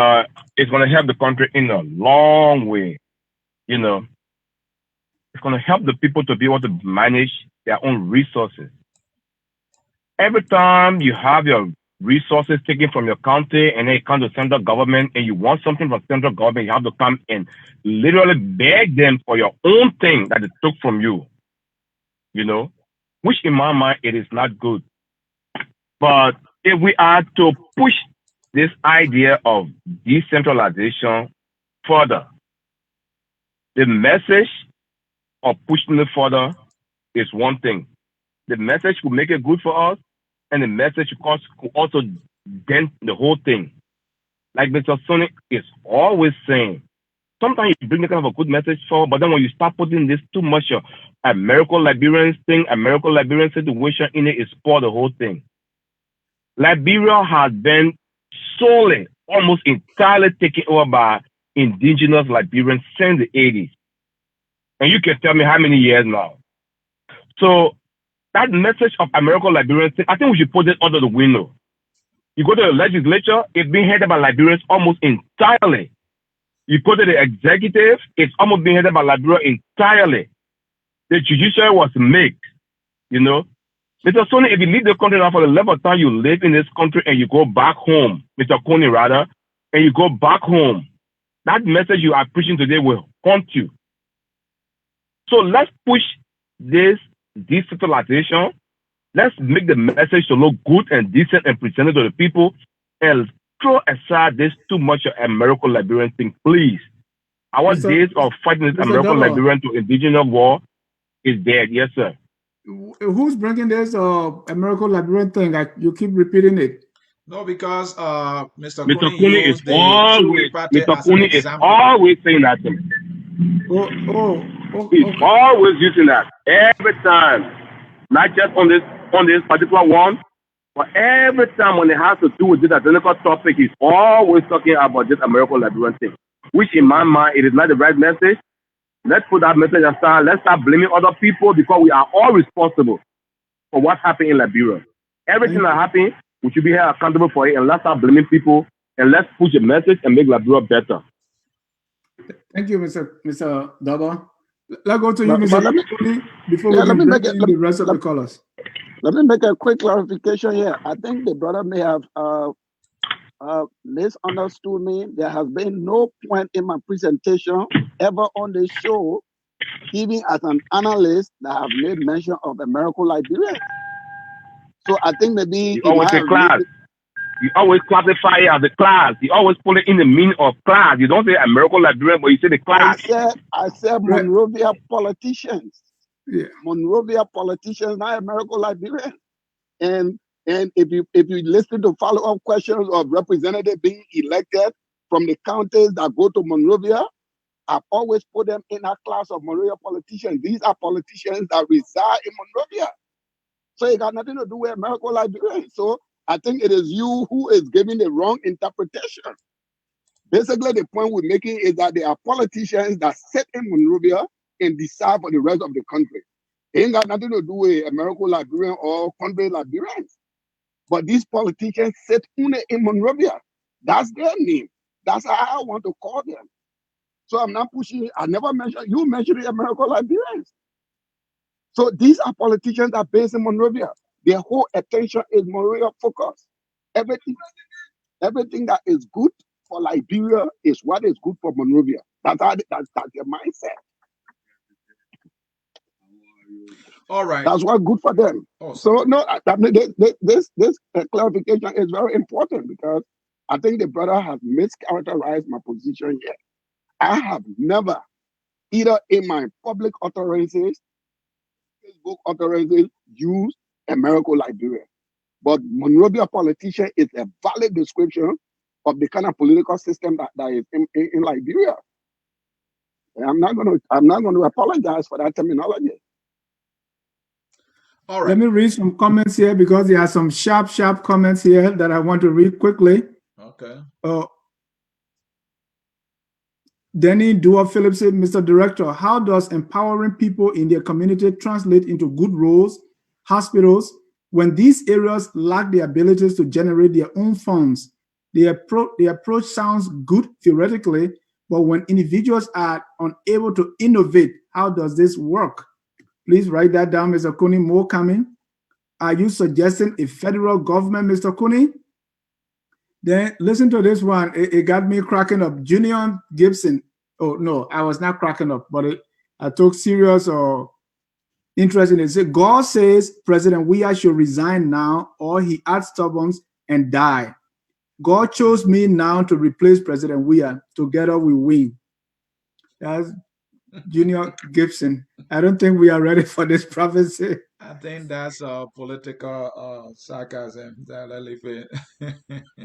it's going to help the country in a long way. You know, it's going to help the people to be able to manage their own resources. Every time you have your resources taken from your county and then you come to central government and you want something from central government, you have to come and literally beg them for your own thing that they took from you, you know, which in my mind, it is not good. But if we are to push this idea of decentralization further, the message of pushing it further is one thing. The message will make it good for us, and the message could also dent the whole thing. Like Mr. Sonny is always saying, sometimes you bring a kind of a good message forward, but then when you start putting this too much American Liberian thing, American Liberian situation in it, spoil the whole thing. Liberia has been solely, almost entirely taken over by indigenous Liberians since the 80s. And you can tell me how many years now. So that message of American Liberians, I think we should put it under the window. You go to the legislature, it's being headed by Liberians almost entirely. You go to the executive, it's almost being headed by Liberia entirely. The judiciary was mixed, you know. Mr. Sonny, if you leave the country now for the level of time you live in this country and you go back home, Mr. Coney rather, and you go back home, that message you are preaching today will haunt you. So let's push this decentralization. Let's make the message to look good and decent and presented to the people, and throw aside this too much American Liberian thing, please. Our days of fighting this American Liberian to indigenous war is dead. Yes, sir.
Who's bringing this American Liberian thing? You keep repeating it.
No, because Mr.
Cooney is always saying that thing. He's always using that every time, not just on this particular one, but every time when it has to do with this identical topic, he's always talking about this American Liberian thing, which in my mind, it is not the right message. Let's put that message aside. Let's start blaming other people because we are all responsible for what happened in Liberia. Everything that happened, we should be held accountable for it, and let's start blaming people, and let's push a message and make Liberia better.
Thank you, Mr. Daba. Let's go to you, Mr. Kuni, before we can bring in the rest of the callers.
Let me make a quick clarification here. I think the brother may have misunderstood me. There has been no point in my presentation ever on the show, even as an analyst, that have made mention of American Liberia. So I think maybe
you always say class. You always classify it as a class. You always put it in the meaning of class. You don't say American Liberian, but you say the class.
I said Monrovia politicians. Yeah. Monrovia politicians, not American Liberian. And if you listen to follow-up questions of representatives being elected from the counties that go to Monrovia, I've always put them in a class of Monrovia politicians. These are politicians that reside in Monrovia. So it got nothing to do with American Liberian. So I think it is you who is giving the wrong interpretation. Basically, the point we're making is that there are politicians that sit in Monrovia and decide for the rest of the country. It ain't got nothing to do with American Liberian or country Liberians. But these politicians sit only in Monrovia. That's their name. That's how I want to call them. So I'm not pushing it. I never mentioned, you mentioned the American Liberians. So these are politicians that are based in Monrovia. Their whole attention is Monrovia focused. Everything that is good for Liberia is what is good for Monrovia. That's their mindset.
All right.
That's what's good for them. Oh, so no, this clarification is very important because I think the brother has mischaracterized my position here. I have never, either in my public utterances, Facebook utterances, used American Liberia. But Monrovia politician is a valid description of the kind of political system that is in Liberia. And I'm not going to apologize for that terminology.
All right. Let me read some comments here because there are some sharp comments here that I want to read quickly.
Okay.
Danny Dua Phillips said, Mr. Director, how does empowering people in their community translate into good roads, hospitals, when these areas lack the abilities to generate their own funds? The approach sounds good theoretically, but when individuals are unable to innovate, how does this work? Please write that down, Mr. Kuni. More coming. Are you suggesting a federal government, Mr. Kuni? Then listen to this one. It got me cracking up. Junior Gibson. Oh, no, I was not cracking up, but I took serious interest in it. So God says President Weah should resign now or he adds stubborn and die. God chose me now to replace President Weah. Together we win. That's Junior Gibson. I don't think we are ready for this prophecy.
I think that's political sarcasm.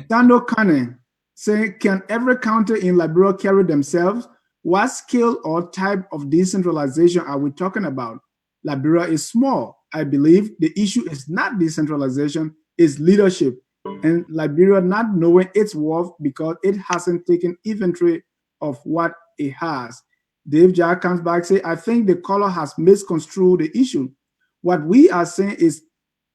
Sando Kane saying, can every county in Liberia carry themselves? What scale or type of decentralization are we talking about? Liberia is small. I believe the issue is not decentralization, it's leadership. And Liberia not knowing its worth because it hasn't taken inventory of what it has. Dave Jack comes back say, I think the caller has misconstrued the issue. What we are saying is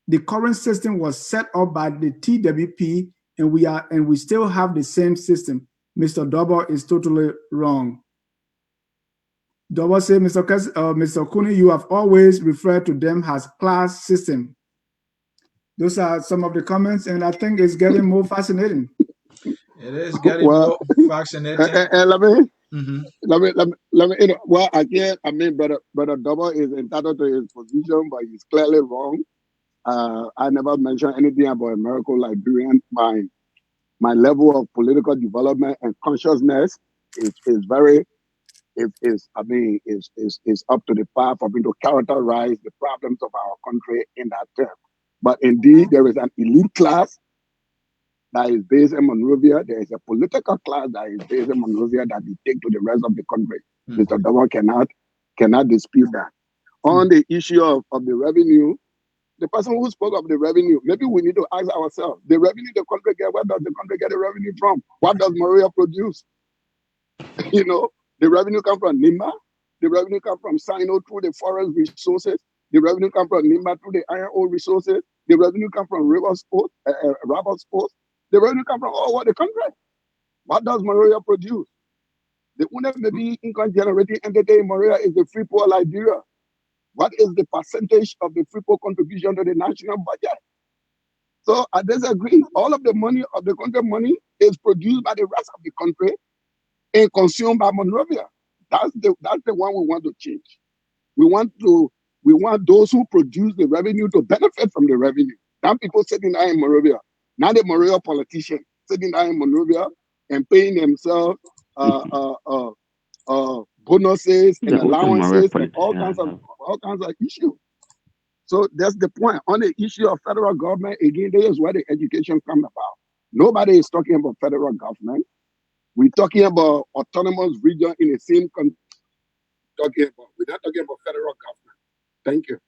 the current system was set up by the TWP and we still have the same system. Mr. Double is totally wrong. Double said, Mr. Kuni, you have always referred to them as class system. Those are some of the comments, and I think it's getting more fascinating.
It is getting more fascinating.
Let me, well, again, I mean, brother Double is entitled to his position, but he's clearly wrong. I never mentioned anything about American Liberian. My level of political development and consciousness is up to the par for me to characterize the problems of our country in that term. But indeed, there is an elite class that is based in Monrovia. There is a political class that is based in Monrovia that we take to the rest of the country. Mr. Double cannot cannot dispute that. On the issue of the revenue, the person who spoke of the revenue, maybe we need to ask ourselves, the revenue the country get, where does the country get the revenue from? What does Moria produce? You know, the revenue come from Nima, the revenue come from Sino through the forest resources, the revenue come from Nima through the iron ore resources, the revenue come from rubber sports, the revenue come from all over the country. What does Moria produce? The only maybe income generating entity in Moria is the Freeport Liberia. What is the percentage of the Freeport contribution to the national budget? So I disagree. All of the money of the country money is produced by the rest of the country and consumed by Monrovia. That's the one we want to change. We want those who produce the revenue to benefit from the revenue. Now people sitting there in Monrovia, not the Monrovia politicians sitting there in Monrovia and paying themselves bonuses and allowances and all kinds of issues. So that's the point. On the issue of federal government, again, there is where the education comes about. Nobody is talking about federal government. We're talking about autonomous region in the same country. We're not talking about federal government. Thank you.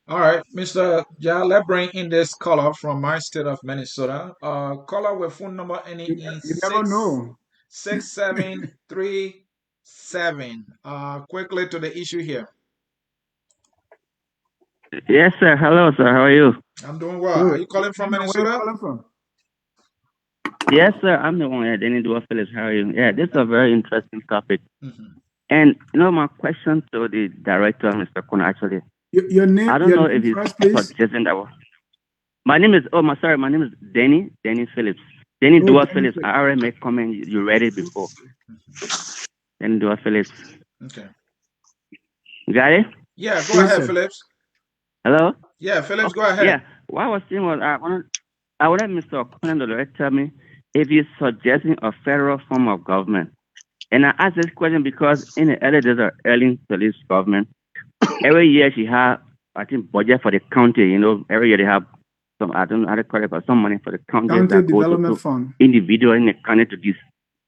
All right, Mr. Ja, let's bring in this caller from my state of Minnesota. Caller with phone number ending in
You never know.
6737. Quickly to the issue here.
Yes, sir. Hello, sir. How are you?
I'm doing well. Are you calling from Minnesota?
Where are you calling from?
Yes, sir. I'm the one. Danny Dua Phillips. How are you? Yeah, this is a very interesting topic.
Mm-hmm.
And my question to the director, Mr. Kuna, actually.
Your name?
I don't know if
he's
suggesting that one. My name is my name is Danny Phillips. Danny Dua Phillips. I already made comment. You read it before. Danny Dua Phillips.
Okay.
You got it?
Yeah, go ahead,
sir.
Phillips.
Hello?
Yeah, Phillips, go ahead.
Yeah. What I was saying was I wanted Mr. Kuna to tell me if he's suggesting a federal form of government. And I asked this question because in the early days of early police government, every year she had, I think, budget for the county. Every year they have some, I don't know how to call it, but some money for the county that
Development
goes to
Fund.
Individual in the county to this.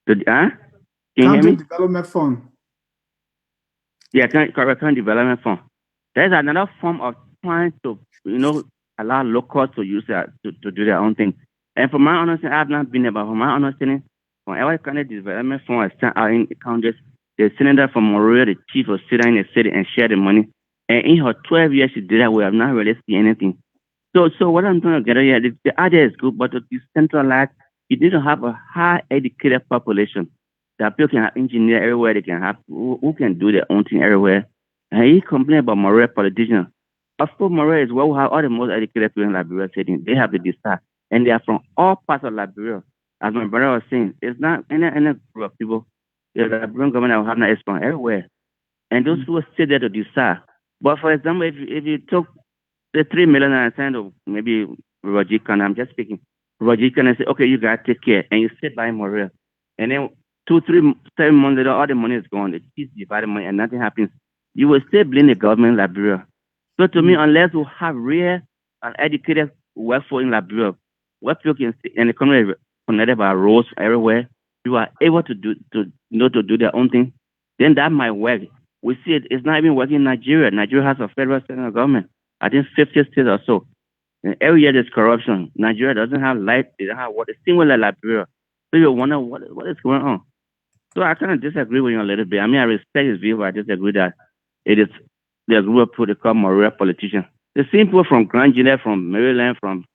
Can you hear me?
Development Fund.
Yeah, county development fund. There's another form of trying to, allow locals to use that to do their own thing. And from my understanding, I've not been there, but from my understanding, whenever county development fund is sent out in the counties, the senator from Moria, the chief, will sit down in the city and share the money. And in her 12 years, she did that. We have not really seen anything. So what I'm trying to get at here, the idea is good, but to decentralize, you need to have a high educated population. That people can have engineers everywhere. They can have who can do their own thing everywhere. And he complained about Moria politicians. Of course, Moria is where we have all the most educated people in Liberia sitting. They have the decide, and they are from all parts of Liberia. As my brother was saying, it's not any group of people. The Liberian government will have not from everywhere, and those who sit there to decide. But for example, if you took the 3 million and send to maybe Roger Khan, I'm just speaking, Roger Khan, and say, okay, you gotta take care, and you sit by Moria, and then 2-3 7 months later, all the money is gone. The chiefs divide the money, and nothing happens. You will still blame the government in Liberia. So to me, unless we have real and educated workforce in Liberia, what people can see, and the economy connected by roads everywhere, you are able to do their own thing, then that might work. We see it's not even working in Nigeria. Nigeria has a federal central government, I think 50 states or so. And every year there's corruption. Nigeria doesn't have light, they don't have water, similar like Liberia. So you wonder what is going on. So I kind of disagree with you a little bit. I mean, I respect his view, but I disagree that it is the group of people they call Moria politicians. The same people from Grand Junction, from Maryland, from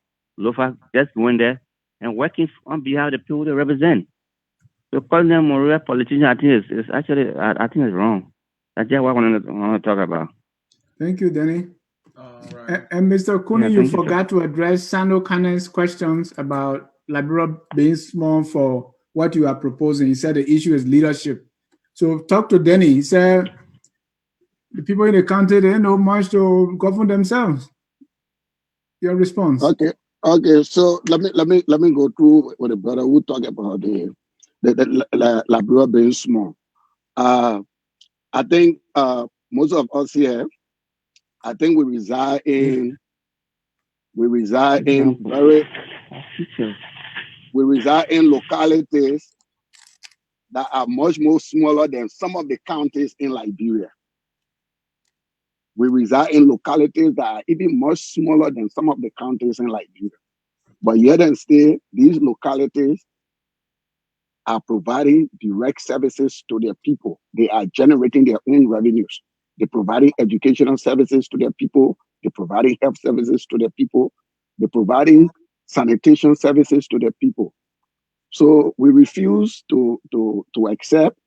Lofa, just going there and working on behalf of the people they represent. So calling them Moria politicians, I think is actually, I think it's wrong. That's just what I want to talk about.
Thank you, Danny.
All right.
And Mr. Kuni, you forgot to address Sando Kanen's questions about Liberia being small for what you are proposing. He said the issue is leadership. So talk to Danny. He said the people in the country, they don't know much to govern themselves. Your response.
Okay. So let me go through with the brother who talk about the Liberia being small. I think most of us here, I think we reside in localities that are much more smaller than some of the counties in Liberia. We reside in localities that are even much smaller than some of the counties in Liberia. But yet and still, these localities are providing direct services to their people. They are generating their own revenues. They're providing educational services to their people. They're providing health services to their people. They're providing sanitation services to their people. So we refuse to accept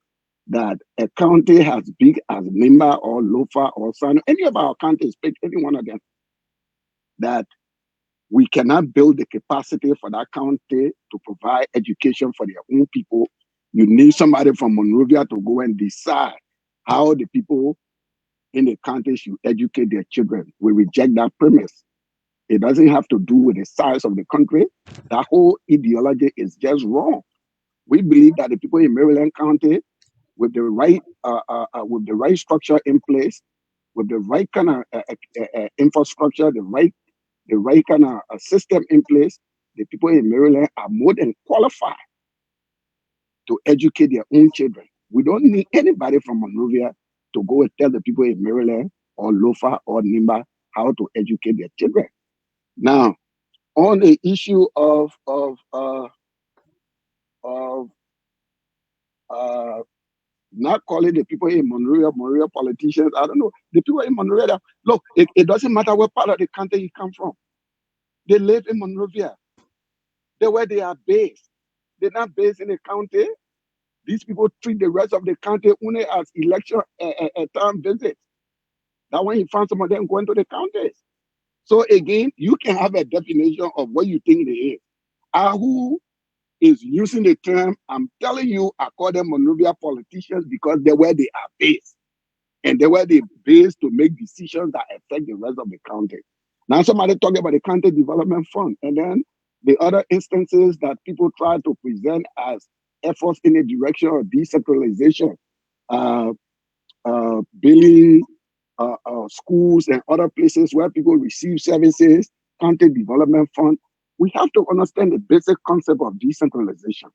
that a county as big as Nimba or Lofa or Sano, any of our counties, pick any one of them, that we cannot build the capacity for that county to provide education for their own people. You need somebody from Monrovia to go and decide how the people in the county should educate their children. We reject that premise. It doesn't have to do with the size of the country. That whole ideology is just wrong. We believe that the people in Maryland County, with the right structure in place, with the right kind of infrastructure, the right kind of system in place, the people in Maryland are more than qualified to educate their own children. We don't need anybody from Monrovia to go and tell the people in Maryland or Lofa or Nimba how to educate their children. Now, on the issue of not calling the people in Monrovia politicians, I don't know. The people in Monrovia, look, it doesn't matter what part of the country you come from. They live in Monrovia. They're where they are based. They're not based in the county. These people treat the rest of the county only as election time visits. That when you find some of them going to the counties. So again, you can have a definition of what you think they is. Who is using the term, I'm telling you, I call them Monrovia politicians because they're where they are based. And they're where they're based to make decisions that affect the rest of the county. Now somebody talking about the county development fund. And then the other instances that people try to present as efforts in the direction of decentralization, building schools and other places where people receive services, county development fund. We have to understand the basic concept of decentralization.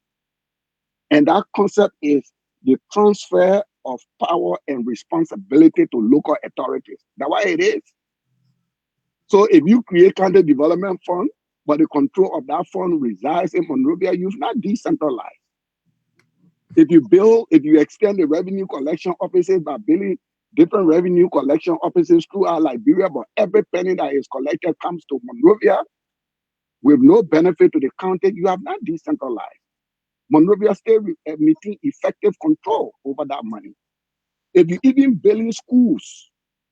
And that concept is the transfer of power and responsibility to local authorities. That's why it is. So if you create county development fund, but the control of that fund resides in Monrovia, you've not decentralized. If you extend the revenue collection offices by building different revenue collection offices throughout Liberia, but every penny that is collected comes to Monrovia with no benefit to the county, you have not decentralized. Monrovia still meeting effective control over that money. If you even building schools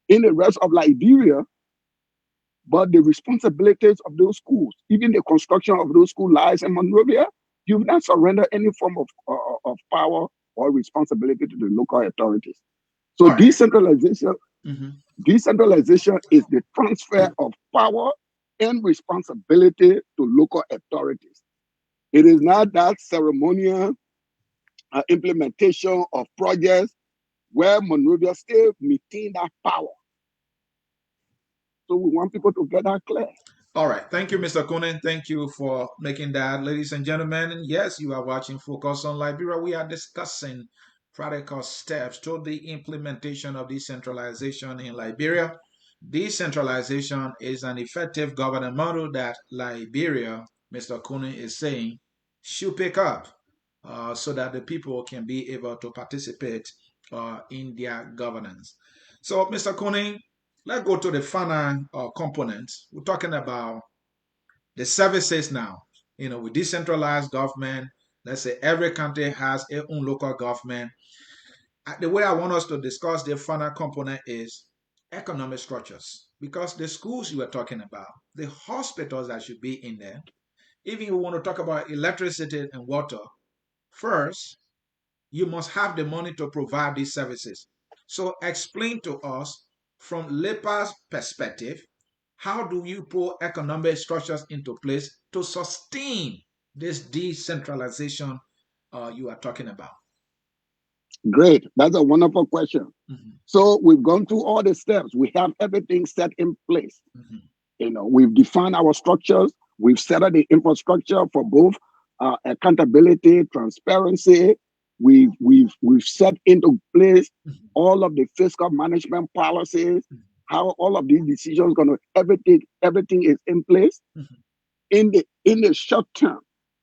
in the rest of Liberia, but the responsibilities of those schools, even the construction of those schools lies in Monrovia, you've not surrendered any form of power or responsibility to the local authorities. So
right.
Decentralization is the transfer of power and responsibility to local authorities. It is not that ceremonial implementation of projects where Monrovia still maintain that power. So we want people to get that clear.
All right. Thank you, Mr. Conan. Thank you for making that, ladies and gentlemen. And yes, you are watching Focus on Liberia. We are discussing practical steps toward the implementation of decentralization in Liberia. Decentralization is an effective governance model that Liberia, Mr. Conan is saying, should pick up so that the people can be able to participate in their governance. So, Mr. Conan, let's go to the final components. We're talking about the services now. With decentralized government, let's say every country has its own local government. The way I want us to discuss the final component is economic structures. Because the schools you were talking about, the hospitals that should be in there, even if we want to talk about electricity and water, first, you must have the money to provide these services. So explain to us from LIDPAC's perspective, how do you put economic structures into place to sustain this decentralization you are talking about?
Great. That's a wonderful question. So we've gone through all the steps. We have everything set in place. We've defined our structures. We've set up the infrastructure for both accountability, transparency. We've set into place all of the fiscal management policies. how all of these decisions gonna everything is in place. In the short term,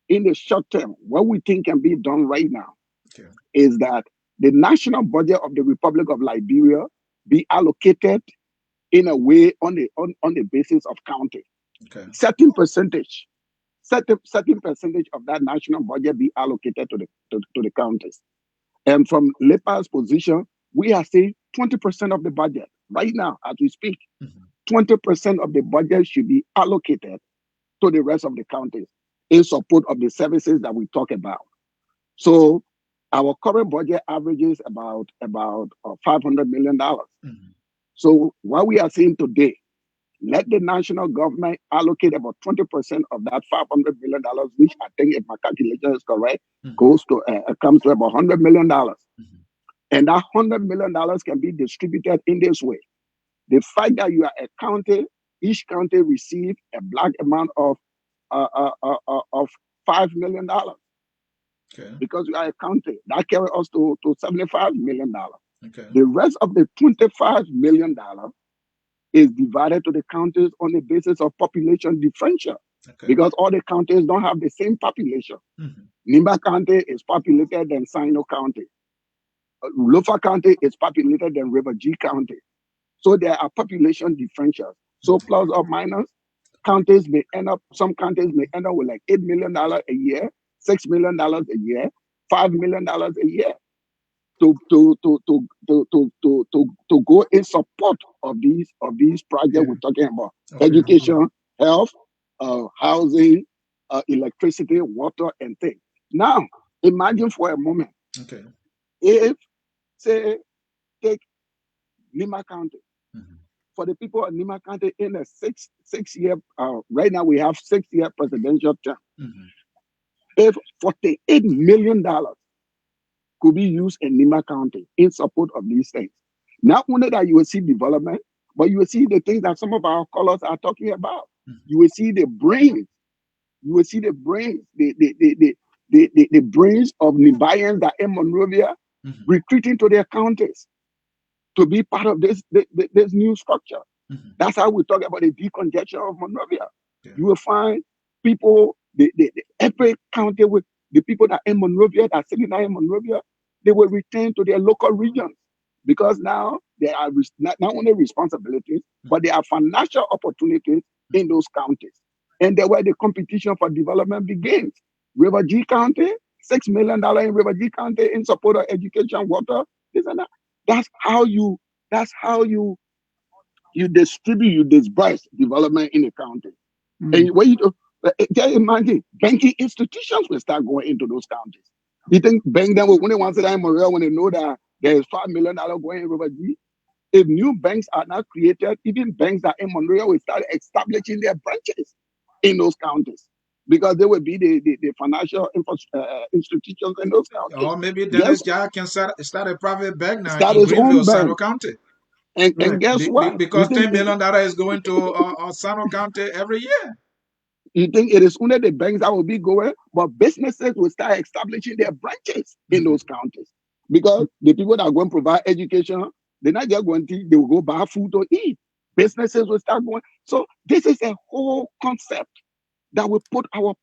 what we think can be done right now is that the national budget of the Republic of Liberia be allocated in a way on the basis of county. Certain percentage of that national budget be allocated to the counties. And from LIDPAC's position, we are saying 20% of the budget right now as we speak. 20% of the budget should be allocated to the rest of the counties in support of the services that we talk about. So our current budget averages about $500 million. So what we are saying today, let the national government allocate about 20% of that $500 million, which I think, if my calculation is correct, comes to about $100 million. And that $100 million can be distributed in this way. The fact that you are a county, each county receive a black amount of $5 million. Because we are a county, that carries us to $75 million. The rest of the $25 million is divided to the counties on the basis of population differential. Because all the counties don't have the same population. Nimba County is populated than Sino County. Lofa County is populated than River G County. So there are population differentials. So plus or minus, some counties may end up with like $8 million a year, $6 million a year, $5 million a year to go in support of these projects we're talking about. Education, health, housing, electricity, water, and things. Now, imagine for a moment, if, say, take Lima County. For the people of Lima County in a six-year, right now we have 6-year presidential term. If $48 million could be used in Lima County in support of these things. Not only that you will see development, but you will see the things that some of our callers are talking about. You will see the brains. You will see the brains, the brains of Nibayans that in Monrovia retreating to their counties to be part of this new structure. That's how we talk about the decongestion of Monrovia. You will find people, every county with the people that in Monrovia, that sitting now in Monrovia, they will return to their local regions because now there are not only responsibilities, but there are financial opportunities in those counties. And that's where the competition for development begins. River G County, $6 million in River G County in support of education, water, this and that. That's how you distribute, you disperse development in the county. And when you can you imagine banking institutions will start going into those counties. You think bank them when they want to in Morel when they know that there is $5 million going in River G? If new banks are not created, even banks that in Monrovia will start establishing their branches in those counties because they will be the financial institutions in those counties.
Or maybe Dennis Jack can start a private bank now
start
in
his
Greenville,
own
Sano
bank.
County.
And guess what?
Because $10 million is going to Sano County every year.
You think it is only the banks that will be going, but businesses will start establishing their branches in those counties because the people that are going to provide education, they're not just going to, they will go buy food to eat. Businesses will start going. So this is a whole concept that will put our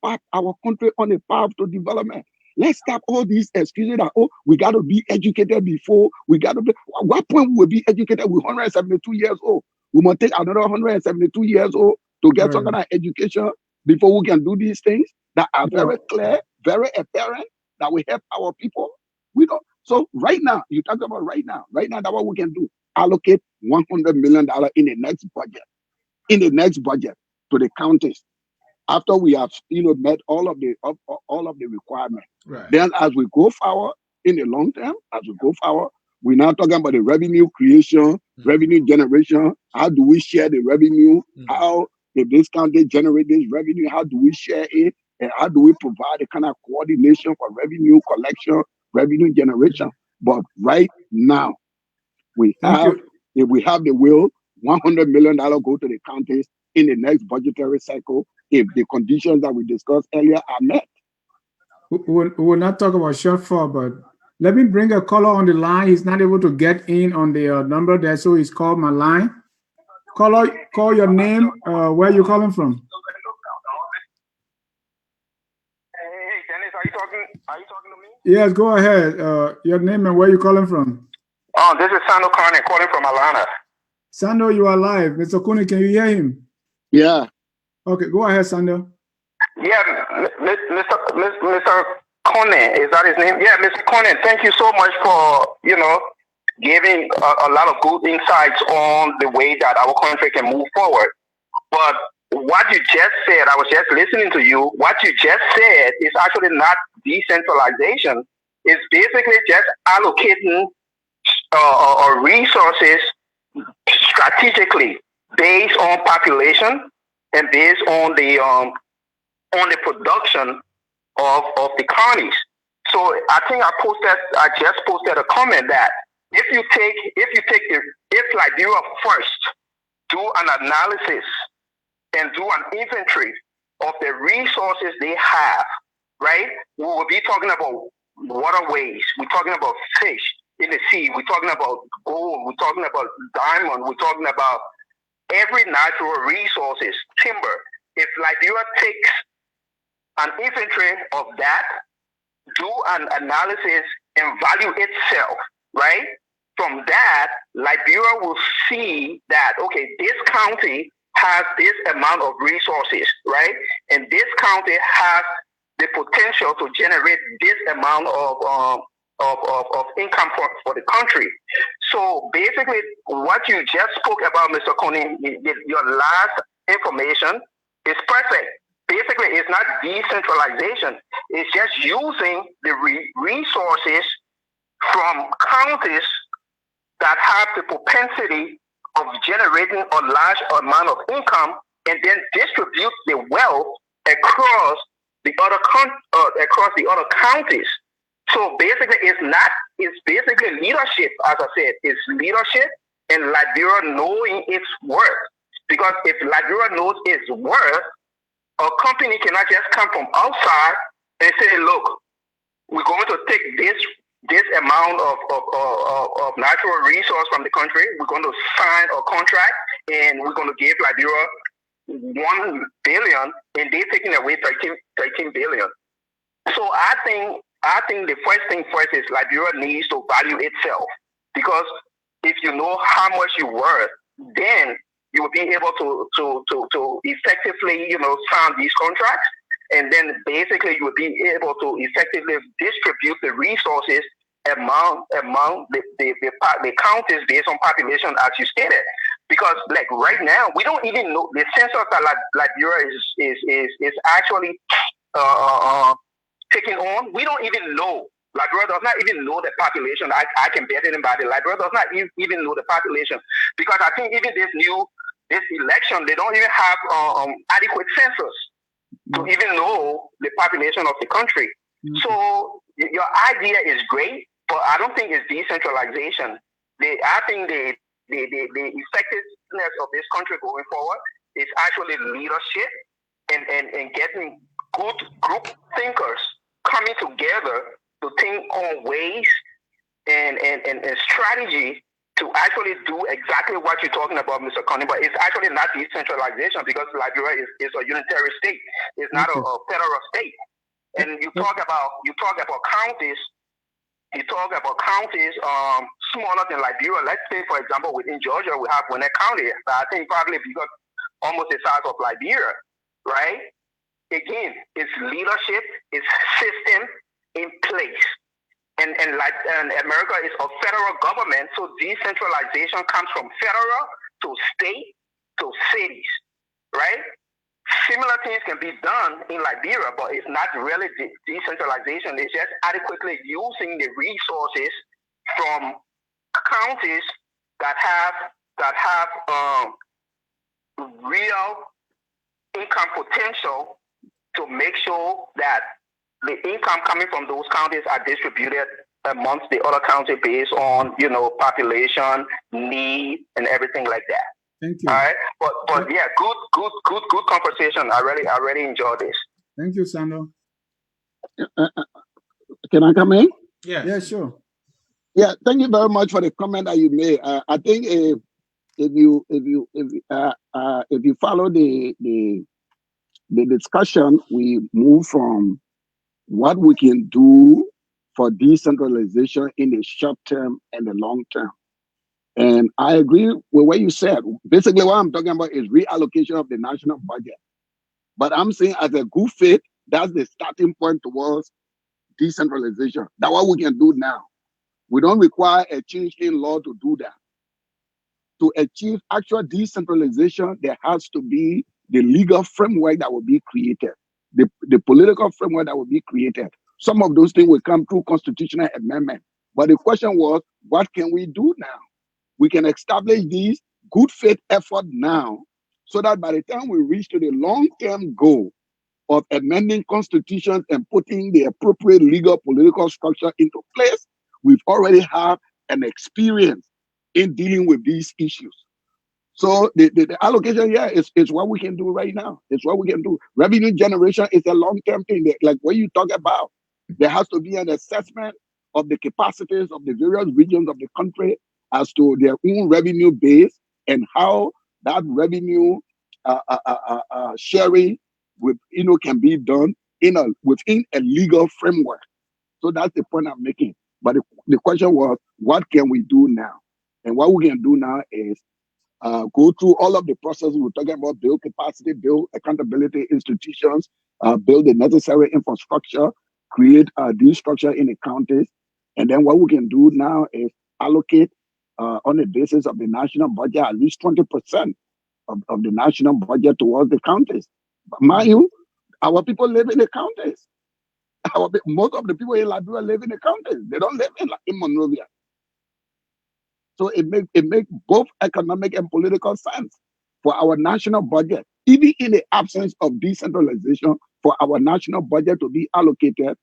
country on a path to development. Let's stop all these excuses that, we got to be educated before, we got to be, at what point we will be educated? We're 172 years old. We must take another 172 years old to get some kind of education before we can do these things that are very clear, very apparent, that will help our people. We don't. So right now, you talk about right now, that's what we can do. Allocate $100 million in the next budget to the counties after we have met all of the requirements.
Right.
Then as we go forward in the long term, we're now talking about the revenue creation, revenue generation. How do we share the revenue? How if this county generate this revenue, how do we share it? And how do we provide a kind of coordination for revenue collection, revenue generation? But right now, if we have the will, $100 million go to the counties in the next budgetary cycle if the conditions that we discussed earlier are met.
We will not talk about shortfall, but let me bring a caller on the line. He's not able to get in on the number there, so he's called my line. Call your name, where you calling from.
Hey, Dennis, are you talking to me?
Yes, go ahead. Your name and where you calling from.
Oh, this is Sando Carney calling from Atlanta.
Sando, you are live. Mr. Kuni, can you hear him?
Yeah.
Okay, go ahead, Sando.
Yeah, Mr. Conan, is that his name? Yeah, Mr. Conan, thank you so much for, giving a lot of good insights on the way that our country can move forward. But what you just said, I was just listening to you, what you just said is actually not decentralization. It's basically just allocating resources strategically based on population and based on the production of the counties. So I think I just posted a comment that if Liberia first do an analysis and do an inventory of the resources they have, right? We will be talking about waterways, we're talking about fish in the sea, we're talking about gold, we're talking about diamond, we're talking about every natural resources, timber. If Liberia takes an inventory of that, do an analysis and value itself, right? From that, Liberia will see that, okay, this county has this amount of resources, right? And this county has the potential to generate this amount of income for the country. So basically, what you just spoke about, Mr. Coney, your last information is perfect. Basically, it's not decentralization. It's just using the resources from counties that have the propensity of generating a large amount of income and then distribute the wealth across the other counties. So basically, it's basically leadership, as I said. It's leadership and Liberia knowing its worth. Because if Liberia knows its worth, a company cannot just come from outside and say, look, we're going to take this amount of natural resource from the country. We're going to sign a contract and we're going to give Liberia 1 billion and they're taking away 13 billion. So I think the first thing first is Liberia needs to value itself, because if you know how much you're worth, then you will be able to effectively, sign these contracts, and then basically you will be able to effectively distribute the resources among the counties based on population, as you stated. Because like right now, we don't even know the census that Liberia is actually taking on. We don't even know. Liberia does not even know the population. I can bet anybody. Liberia does not even know the population, because I think even this election, they don't even have adequate census to even know the population of the country. Mm-hmm. So your idea is great, but I don't think it's decentralization. I think the effectiveness of this country going forward is actually leadership and getting good group thinkers coming together to think on ways and strategy to actually do exactly what you're talking about, Mr. Connie. But it's actually not decentralization, because Liberia is a unitary state. It's not a federal state. And you talk about counties. You talk about counties smaller than Liberia. Let's say, for example, within Georgia, we have Gwinnett County. I think probably because almost the size of Liberia, right? Again, it's leadership, it's system in place. And America is a federal government, so decentralization comes from federal to state to cities, right? Similar things can be done in Liberia, but it's not really decentralization. It's just adequately using the resources from counties that have real income potential to make sure that the income coming from those counties are distributed amongst the other counties based on, population, need, and everything like that.
Thank you.
All right, but yeah, good conversation. I really enjoyed this.
Thank you, Sando.
Can I come in?
Yeah.
Yeah, sure.
Yeah, thank you very much for the comment that you made. I think if you follow the discussion, we move from what we can do for decentralization in the short term and the long term. And I agree with what you said. Basically, what I'm talking about is reallocation of the national budget. But I'm saying as a good fit, that's the starting point towards decentralization. That's what we can do now. We don't require a change in law to do that. To achieve actual decentralization, there has to be the legal framework that will be created, the political framework that will be created. Some of those things will come through constitutional amendment. But the question was, what can we do now? We can establish these good faith effort now so that by the time we reach to the long-term goal of amending constitutions and putting the appropriate legal political structure into place, we've already have an experience in dealing with these issues. So the allocation here is what we can do right now. It's what we can do. Revenue generation is a long-term thing. Like what you talk about, there has to be an assessment of the capacities of the various regions of the country as to their own revenue base and how that revenue sharing with can be done within a legal framework. So that's the point I'm making. But the question was, what can we do now? And what we can do now is go through all of the processes we're talking about: build capacity, build accountability institutions, build the necessary infrastructure, create these structure in the counties. And then what we can do now is allocate on the basis of the national budget at least 20% of the national budget towards the counties. But mind you, our people live in the counties. Most of the people in Liberia live in the counties. They don't live in Monrovia. So it make both economic and political sense for our national budget, even in the absence of decentralization, for our national budget to be allocated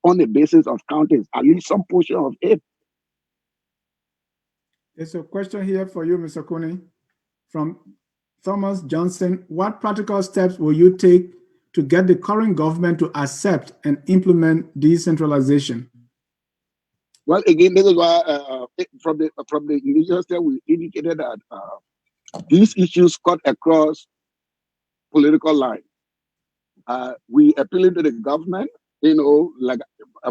on the basis of counties, at least some portion of it.
There's a question here for you, Mr. Cooney, from Thomas Johnson. What practical steps will you take to get the current government to accept and implement decentralization?
Well, again, this is why from the initial step we indicated that these issues cut across political lines. We appealing to the government, like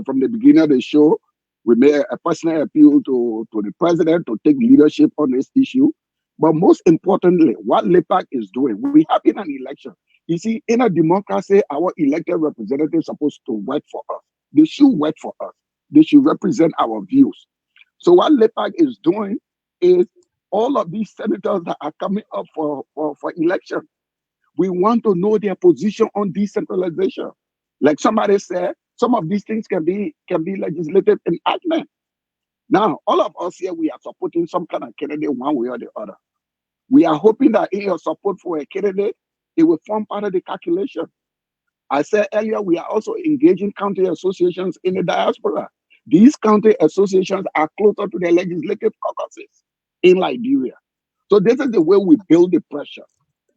from the beginning of the show, we made a personal appeal to the president to take leadership on this issue. But most importantly, what LIDPAC is doing, we have in an election. You see, in a democracy, our elected representatives are supposed to work for us. They should work for us. They should represent our views. So what LIDPAC is doing is all of these senators that are coming up for election, we want to know their position on decentralization. Like somebody said, some of these things can be legislative enactment. Now, all of us here, we are supporting some kind of candidate one way or the other. We are hoping that in your support for a candidate, it will form part of the calculation. I said earlier, we are also engaging county associations in the diaspora. These county associations are closer to the legislative caucuses in Liberia. So this is the way we build the pressure.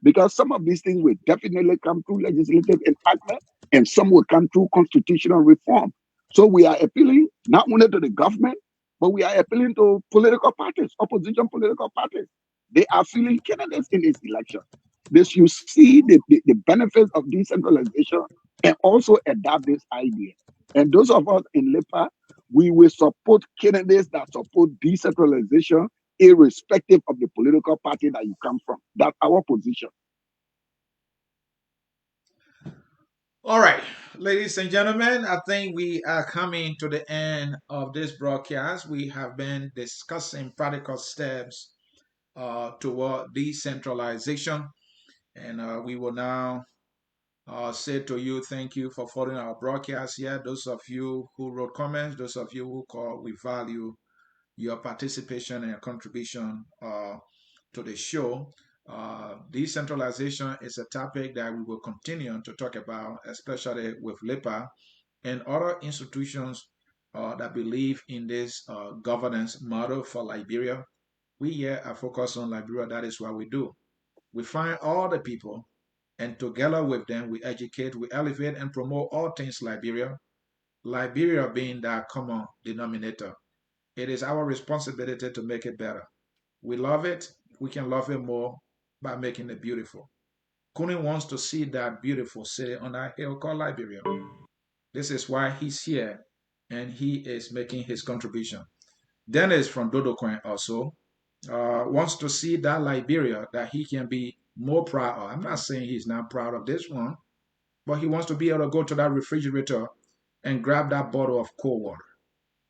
Because some of these things will definitely come through legislative enactment and some will come through constitutional reform. So we are appealing not only to the government, but we are appealing to political parties, opposition political parties. They are feeling candidates in this election. This you see the benefits of decentralization and also adopt this idea. And those of us in LIDPAC, we will support candidates that support decentralization irrespective of the political party that you come from. That's our position.
All right, ladies and gentlemen, I think we are coming to the end of this broadcast. We have been discussing practical steps toward decentralization, and we will now say to you, thank you for following our broadcast here. Those of you who wrote comments, those of you who called, we value your participation and your contribution to the show. Decentralization is a topic that we will continue to talk about, especially with LIDPAC and other institutions that believe in this governance model for Liberia. We here are focused on Liberia. That is what we do. We find all the people, and together with them, we educate, we elevate, and promote all things Liberia. Liberia being that common denominator. It is our responsibility to make it better. We love it. we can love it more by making it beautiful. Kunin wants to see that beautiful city on that hill called Liberia. This is why he's here, and he is making his contribution. Dennis from Dodo Coin also wants to see that Liberia that he can be more proud of. I'm not saying he's not proud of this one, but he wants to be able to go to that refrigerator and grab that bottle of cold water.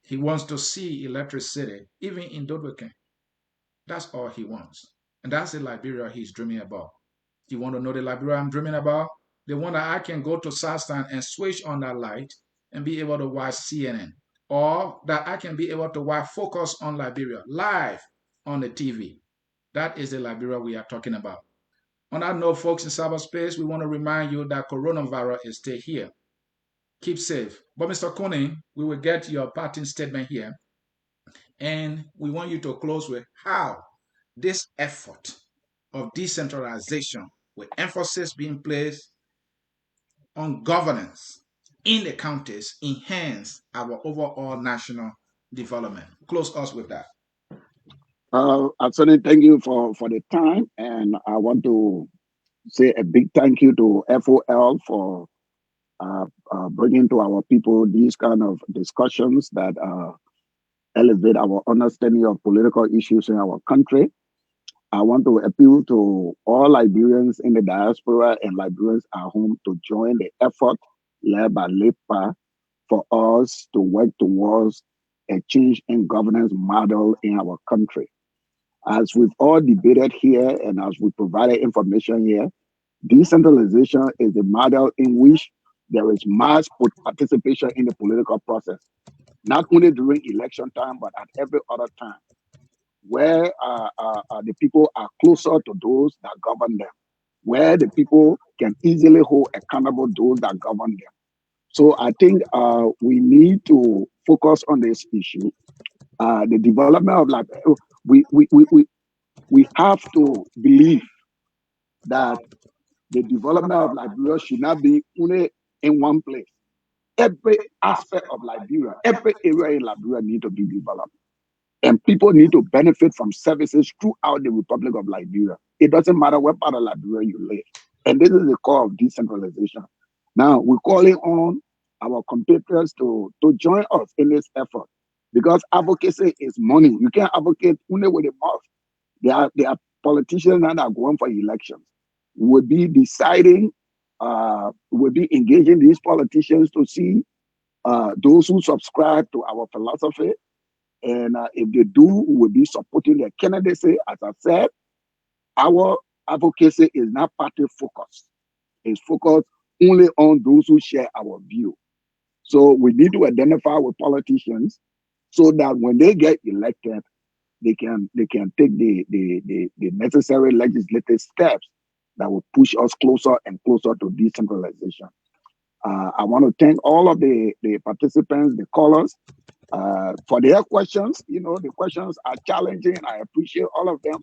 He wants to see electricity, even in Dodo Coin. That's all he wants. And that's the Liberia he's dreaming about. You want to know the Liberia I'm dreaming about? The one that I can go to Southtown and switch on that light and be able to watch CNN. Or that I can be able to watch Focus on Liberia live on the TV. That is the Liberia we are talking about. On that note, folks in cyberspace, we want to remind you that coronavirus is still here. Keep safe. But Mr. Koenig, we will get your parting statement here. And we want you to close with how this effort of decentralization, with emphasis being placed on governance in the counties, enhance our overall national development. Close us with that.
Absolutely, thank you for the time, and I want to say a big thank you to FOL for bringing to our people these kind of discussions that elevate our understanding of political issues in our country. I want to appeal to all Liberians in the diaspora and Liberians at home to join the effort led by LIDPAC for us to work towards a change in governance model in our country. As we've all debated here and as we provided information here, decentralization is a model in which there is mass participation in the political process, not only during election time, but at every other time, where the people are closer to those that govern them, where the people can easily hold accountable those that govern them. So I think we need to focus on this issue. The development of we have to believe that the development of Liberia should not be only in one place. Every aspect of Liberia, every area in Liberia need to be developed. And people need to benefit from services throughout the Republic of Liberia. It doesn't matter what part of Liberia you live. And this is the core of decentralization. Now, we're calling on our compatriots to join us in this effort, because advocacy is money. You can't advocate only with the mouth. There are politicians that are going for elections. We'll be deciding, we'll be engaging these politicians to see those who subscribe to our philosophy. And if they do, we will be supporting their candidacy. As I said, our advocacy is not party focused. It's focused only on those who share our view. So we need to identify with politicians so that when they get elected, they can take the necessary legislative steps that will push us closer and closer to decentralization. I want to thank all of the participants, the callers, for their questions. You know, the questions are challenging. I appreciate all of them,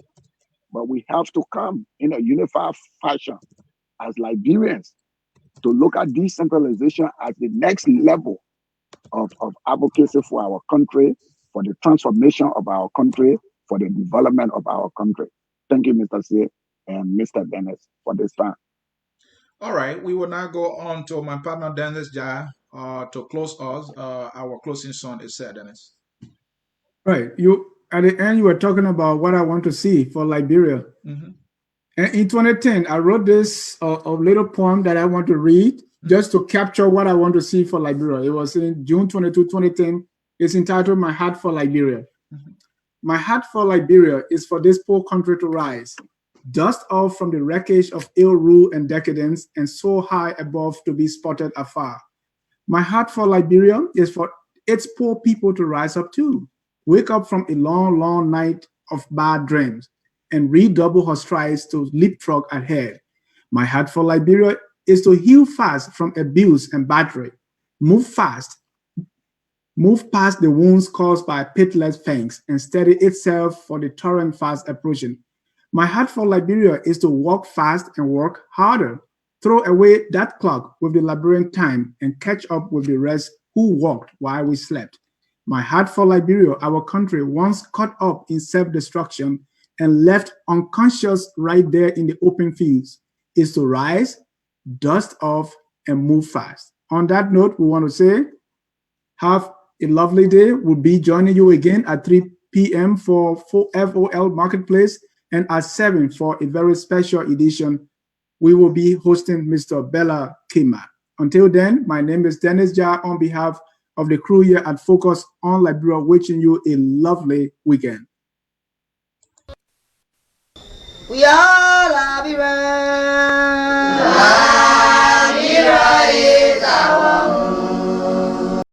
but we have to come in a unified fashion as Liberians to look at decentralization as the next level of advocacy for our country, for the transformation of our country, for the development of our country. Thank you, Mr. C. and Mr. Dennis, for this time.
All right, we will now go on to my partner Dennis Jai to close us. Our closing song is said, Dennis.
Right. You at the end you were talking about what I want to see for Liberia.
Mm-hmm.
And in 2010, I wrote this a little poem that I want to read just to capture what I want to see for Liberia. It was in June 22, 2010. It's entitled My Heart for Liberia.
Mm-hmm.
My heart for Liberia is for this poor country to rise, dust off from the wreckage of ill rule and decadence, and so high above to be spotted afar. My heart for Liberia is for its poor people to rise up too, wake up from a long, long night of bad dreams, and redouble her strides to leapfrog ahead. My heart for Liberia is to heal fast from abuse and battery, move fast, move past the wounds caused by pitiless fangs, and steady itself for the torrent fast approaching. My heart for Liberia is to walk fast and work harder, throw away that clock with the Liberian time, and catch up with the rest who walked while we slept. My heart for Liberia, our country once caught up in self-destruction, and left unconscious right there in the open fields is to rise, dust off, and move fast. On that note, we want to say, have a lovely day. We'll be joining you again at 3 p.m. for FOL Marketplace and at 7 for a very special edition. We will be hosting Mr. Bella Kima. Until then, my name is Dennis Jar on behalf of the crew here at Focus on Liberia, wishing you a lovely weekend.
We are Liberians.